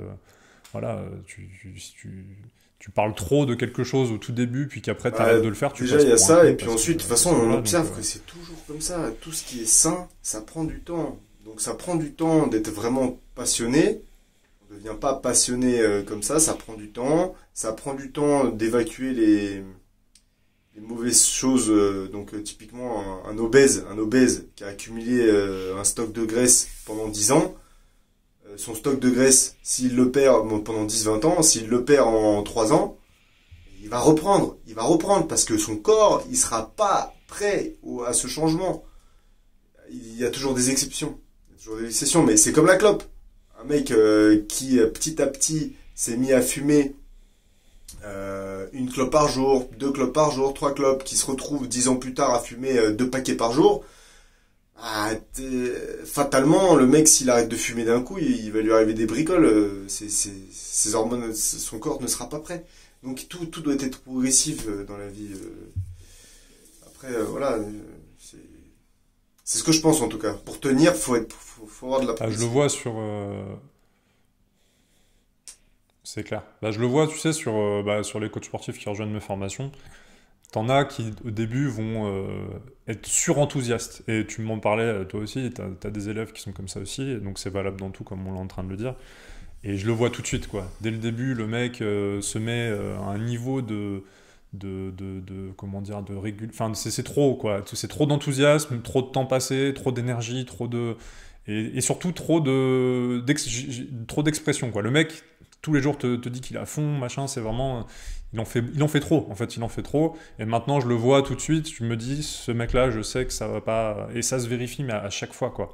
Voilà, si tu parles trop de quelque chose au tout début, puis qu'après tu bah, arrêtes de le faire, tu déjà, passes il y a pour un ça, et con puis parce que ensuite, de toute façon, parce que on voilà, donc observe que c'est toujours comme ça. Tout ce qui est sain, ça prend du temps. Donc ça prend du temps d'être vraiment passionné. On ne devient pas passionné comme ça prend du temps. Ça prend du temps d'évacuer les mauvaises choses. Donc typiquement, un obèse qui a accumulé un stock de graisse pendant 10 ans, son stock de graisse, s'il le perd bon, pendant 10-20 ans, s'il le perd en 3 ans, il va reprendre parce que son corps, il sera pas prêt à ce changement. Il y a toujours des exceptions. Il y a toujours des exceptions, mais c'est comme la clope. Un mec qui petit à petit s'est mis à fumer une clope par jour, 2 clopes par jour, 3 clopes, qui se retrouve 10 ans plus tard à fumer 2 paquets par jour. Ah, fatalement, le mec, s'il arrête de fumer d'un coup, il va lui arriver des bricoles. Ses hormones, son corps ne sera pas prêt. Donc tout doit être progressif dans la vie. Après, voilà, c'est c'est ce que je pense en tout cas. Pour tenir, faut avoir de la je le progressivité. vois sur. C'est clair. Bah, je le vois, tu sais, sur les coachs sportifs qui rejoignent mes formations. T'en as qui, au début, vont être surenthousiastes. Et tu m'en parlais, toi aussi, t'as des élèves qui sont comme ça aussi, et donc c'est valable dans tout, comme on est en train de le dire. Et je le vois tout de suite, quoi. Dès le début, le mec se met à un niveau comment dire, Enfin, c'est trop, quoi. C'est trop d'enthousiasme, trop de temps passé, trop d'énergie, et surtout trop d'expression, quoi. Le mec, tous les jours, te dit qu'il est à fond, machin, c'est vraiment... Il en fait trop, en fait, il en fait trop. Et maintenant, je le vois tout de suite, je me dis, ce mec-là, je sais que ça va pas... Et ça se vérifie, mais à chaque fois, quoi.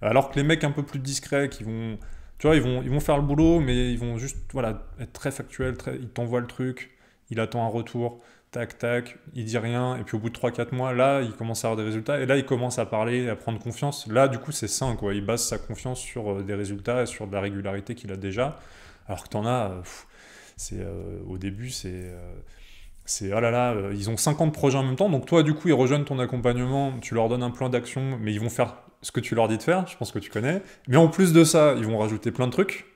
Alors que les mecs un peu plus discrets, qui vont... Tu vois, ils vont faire le boulot, mais ils vont juste voilà, être très factuels, ils t'envoient le truc, il attend un retour, tac, tac, il dit rien, et puis au bout de 3 4 mois, là, il commence à avoir des résultats, et là, il commence à parler, à prendre confiance. Là, du coup, c'est sain, quoi. Il base sa confiance sur des résultats et sur de la régularité qu'il a déjà. Alors que t'en as, au début, oh là là, ils ont 50 projets en même temps, donc toi, du coup, ils rejoignent ton accompagnement, tu leur donnes un plan d'action, mais ils vont faire ce que tu leur dis de faire, je pense que tu connais. Mais en plus de ça, ils vont rajouter plein de trucs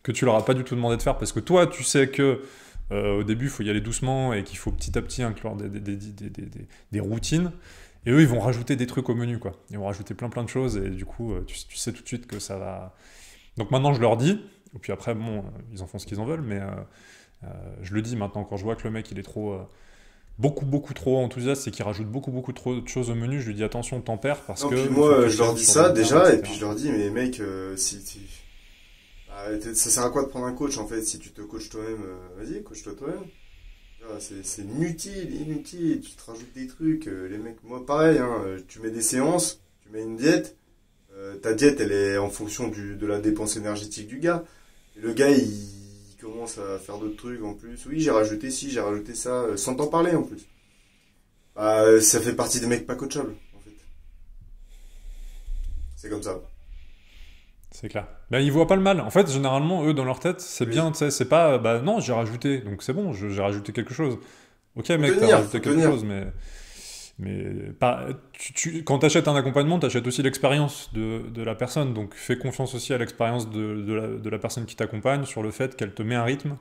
que tu leur as pas du tout demandé de faire parce que toi, tu sais que au début, il faut y aller doucement et qu'il faut petit à petit inclure des routines. Et eux, ils vont rajouter des trucs au menu, quoi. Ils vont rajouter plein de choses et du coup, tu sais tout de suite que ça va. Donc maintenant, je leur dis, et puis après, bon, ils en font ce qu'ils en veulent, mais je le dis maintenant quand je vois que le mec, il est beaucoup trop enthousiaste et qu'il rajoute beaucoup trop de choses au menu, je lui dis attention, t'en perds parce Non, que puis il faut que moi, tu je leur tiennes dis sur le ça long terme, déjà, et puis etc. je leur dis, mais mec, ça sert à quoi de prendre un coach en fait si tu te coaches toi-même, vas-y, coach-toi toi-même. C'est inutile, tu te rajoutes des trucs. Les mecs, moi pareil, hein, tu mets des séances, Tu mets une diète, ta diète, elle est en fonction de la dépense énergétique du gars. Et le gars, il commence à faire d'autres trucs en plus. Oui, j'ai rajouté ci, j'ai rajouté ça, sans t'en parler en plus. Bah, ça fait partie des mecs pas coachables, en fait. C'est comme ça. C'est clair. Ben, ils voient pas le mal. En fait, généralement, eux, dans leur tête, c'est Oui. bien, tu sais, c'est pas, bah non, j'ai rajouté, donc c'est bon, j'ai rajouté quelque chose. Ok, Faut mec, t'as tenir, rajouté faut quelque tenir. chose, mais pas, quand t'achètes un accompagnement, t'achètes aussi l'expérience de la personne, donc fais confiance aussi à l'expérience de la personne qui t'accompagne sur le fait qu'elle te met un rythme,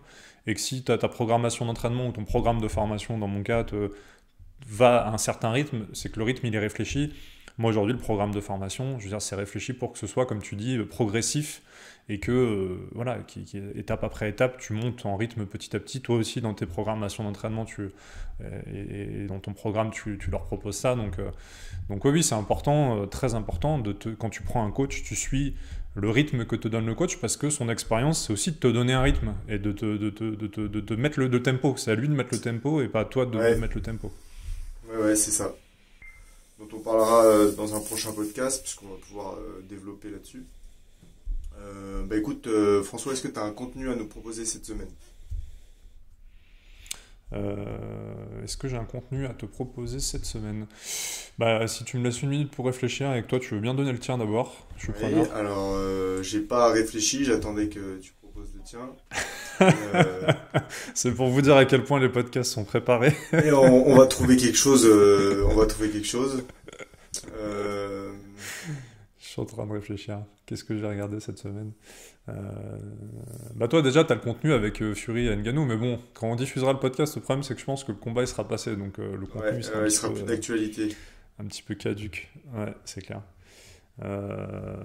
et que si t'as ta programmation d'entraînement ou ton programme de formation, dans mon cas, va à un certain rythme, c'est que le rythme, il est réfléchi. Moi, aujourd'hui, le programme de formation, je veux dire, c'est réfléchi pour que ce soit, comme tu dis, progressif et que, voilà, étape après étape, tu montes en rythme petit à petit. Toi aussi, dans tes programmations d'entraînement et dans ton programme, tu leur proposes ça. Donc oui, c'est important, très important, quand tu prends un coach, tu suis le rythme que te donne le coach parce que son expérience, c'est aussi de te donner un rythme et de te mettre le tempo. C'est à lui de mettre le tempo et pas à toi de Ouais, mettre le tempo. ouais, c'est ça. Dont on parlera dans un prochain podcast, puisqu'on va pouvoir développer là-dessus. Bah écoute, François, est-ce que tu as un contenu à nous proposer cette semaine? Est-ce que j'ai un contenu à te proposer cette semaine? Bah, si tu me laisses une minute pour réfléchir et que toi tu veux bien donner le tien d'abord, je suis Oui, preneur. alors j'ai pas réfléchi, j'attendais que tu proposes le tien. Euh, C'est pour vous dire à quel point les podcasts sont préparés. et on va trouver quelque chose. On va trouver quelque chose. Euh, Je suis en train de réfléchir. Qu'est-ce que j'ai regardé cette semaine? Euh, Bah toi déjà t'as le contenu avec Fury et Ngannou, mais bon, quand on diffusera le podcast, le problème c'est que je pense que le combat il sera passé, donc le contenu ouais, il sera il sera plus d'actualité. un petit peu caduc. Ouais, c'est clair. Euh,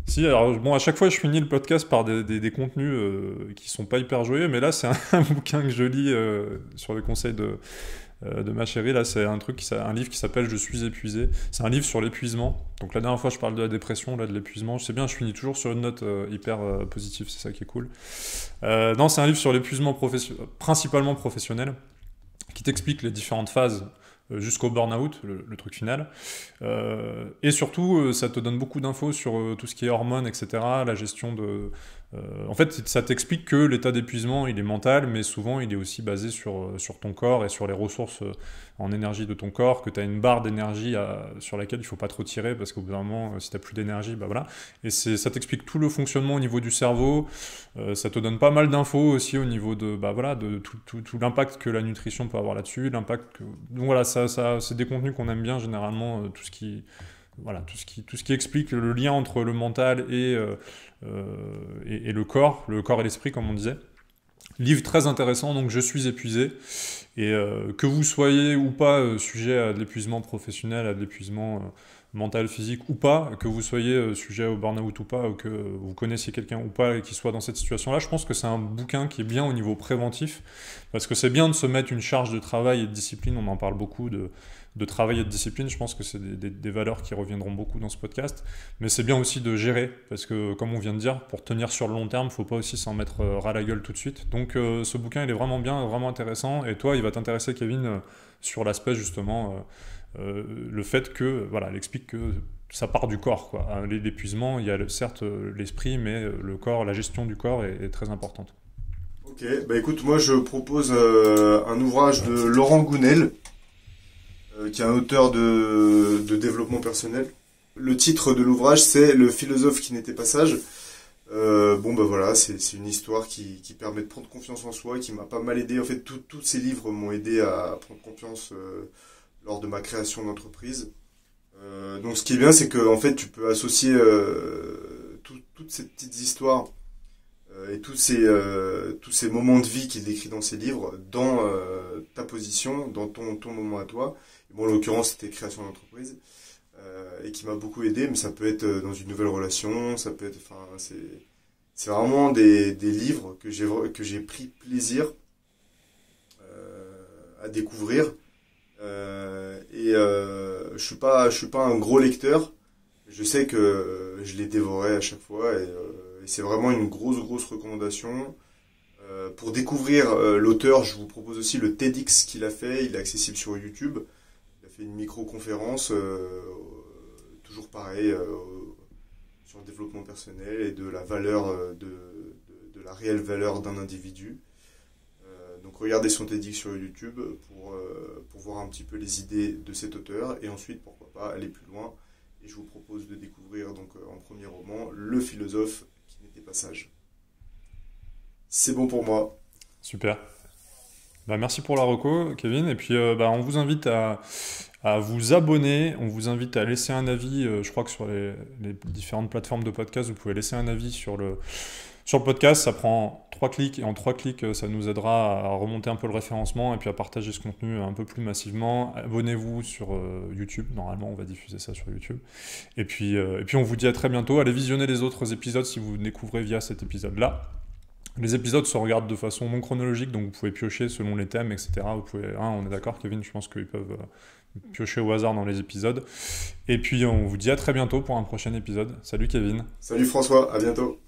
Si, alors bon, à chaque fois je finis le podcast par des contenus qui sont pas hyper joyeux, mais là c'est un bouquin que je lis sur le conseil de ma chérie. Là, c'est un livre qui s'appelle Je suis épuisé. C'est un livre sur l'épuisement. Donc la dernière fois je parle de la dépression, là de l'épuisement. Je sais bien, je finis toujours sur une note hyper positive, c'est ça qui est cool. Non, c'est un livre sur l'épuisement principalement professionnel, qui t'explique les différentes phases jusqu'au burn-out, le truc final. Et surtout, ça te donne beaucoup d'infos sur tout ce qui est hormones, etc., la gestion de... en fait, ça t'explique que l'état d'épuisement, il est mental, mais souvent, il est aussi basé sur ton corps et sur les ressources en énergie de ton corps, que tu as une barre d'énergie sur laquelle il ne faut pas trop tirer, parce qu'au bout d'un moment, si tu n'as plus d'énergie, bah voilà. Et ça t'explique tout le fonctionnement au niveau du cerveau, ça te donne pas mal d'infos aussi au niveau de, bah voilà, de tout l'impact que la nutrition peut avoir là-dessus, donc voilà, ça, c'est des contenus qu'on aime bien généralement, voilà, tout ce qui explique le lien entre le mental et le corps et l'esprit, comme on disait. Livre très intéressant, donc Je suis épuisé. Et que vous soyez ou pas sujet à de l'épuisement professionnel, à de l'épuisement mental, physique ou pas, que vous soyez sujet au burn-out ou pas, ou que vous connaissiez quelqu'un ou pas et qui soit dans cette situation-là, je pense que c'est un bouquin qui est bien au niveau préventif, parce que c'est bien de se mettre une charge de travail et de discipline, on en parle beaucoup de travail et de discipline, je pense que c'est des valeurs qui reviendront beaucoup dans ce podcast, mais c'est bien aussi de gérer, parce que comme on vient de dire, pour tenir sur le long terme, il ne faut pas aussi s'en mettre ras la gueule tout de suite. Donc ce bouquin, il est vraiment bien, vraiment intéressant, et toi, il va t'intéresser, Kevin, sur l'aspect justement, le fait que, voilà, elle explique que ça part du corps, quoi. L'épuisement, il y a certes l'esprit, mais le corps, la gestion du corps est très importante. Ok, bah écoute, moi je propose un ouvrage de Laurent Gounel, qui est un auteur de développement personnel. Le titre de l'ouvrage, c'est Le philosophe qui n'était pas sage. Bon, bah voilà, c'est une histoire qui permet de prendre confiance en soi, qui m'a pas mal aidé. En fait, tous ces livres m'ont aidé à prendre confiance lors de ma création d'entreprise. Donc, ce qui est bien, c'est que en fait, tu peux associer toutes ces petites histoires et tous ces moments de vie qu'il décrit dans ses livres dans ta position, dans ton moment à toi. Bon, en l'occurrence, c'était création d'entreprise. Et qui m'a beaucoup aidé, mais ça peut être dans une nouvelle relation, ça peut être, enfin, c'est vraiment des livres que j'ai pris plaisir à découvrir. Je suis pas un gros lecteur. Je sais que je les dévorais à chaque fois et c'est vraiment une grosse recommandation. Pour découvrir l'auteur, je vous propose aussi le TEDx qu'il a fait. Il est accessible sur YouTube. Il a fait une micro-conférence toujours pareil sur le développement personnel et de la valeur, de la réelle valeur d'un individu. Donc regardez son TEDx sur YouTube pour voir un petit peu les idées de cet auteur et ensuite, pourquoi pas, aller plus loin. Et je vous propose de découvrir donc en premier roman Le philosophe qui n'était pas sage. C'est bon pour moi. Super. Merci pour la reco, Kevin. Et puis, on vous invite à vous abonner. On vous invite à laisser un avis. Je crois que sur les différentes plateformes de podcast, vous pouvez laisser un avis sur le podcast. Ça prend 3 clics. Et en 3 clics, ça nous aidera à remonter un peu le référencement et puis à partager ce contenu un peu plus massivement. Abonnez-vous sur YouTube. Normalement, on va diffuser ça sur YouTube. Et puis, on vous dit à très bientôt. Allez visionner les autres épisodes si vous découvrez via cet épisode-là. Les épisodes se regardent de façon non chronologique, donc vous pouvez piocher selon les thèmes, etc. Vous pouvez, on est d'accord, Kevin, je pense qu'ils peuvent piocher au hasard dans les épisodes. Et puis on vous dit à très bientôt pour un prochain épisode. Salut Kevin. Salut François, à bientôt.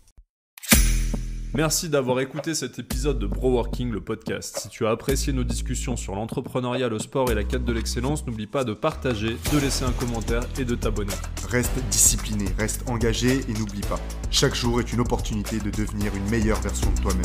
Merci d'avoir écouté cet épisode de Broworking, le podcast. Si tu as apprécié nos discussions sur l'entrepreneuriat, le sport et la quête de l'excellence, n'oublie pas de partager, de laisser un commentaire et de t'abonner. Reste discipliné, reste engagé et n'oublie pas, chaque jour est une opportunité de devenir une meilleure version de toi-même.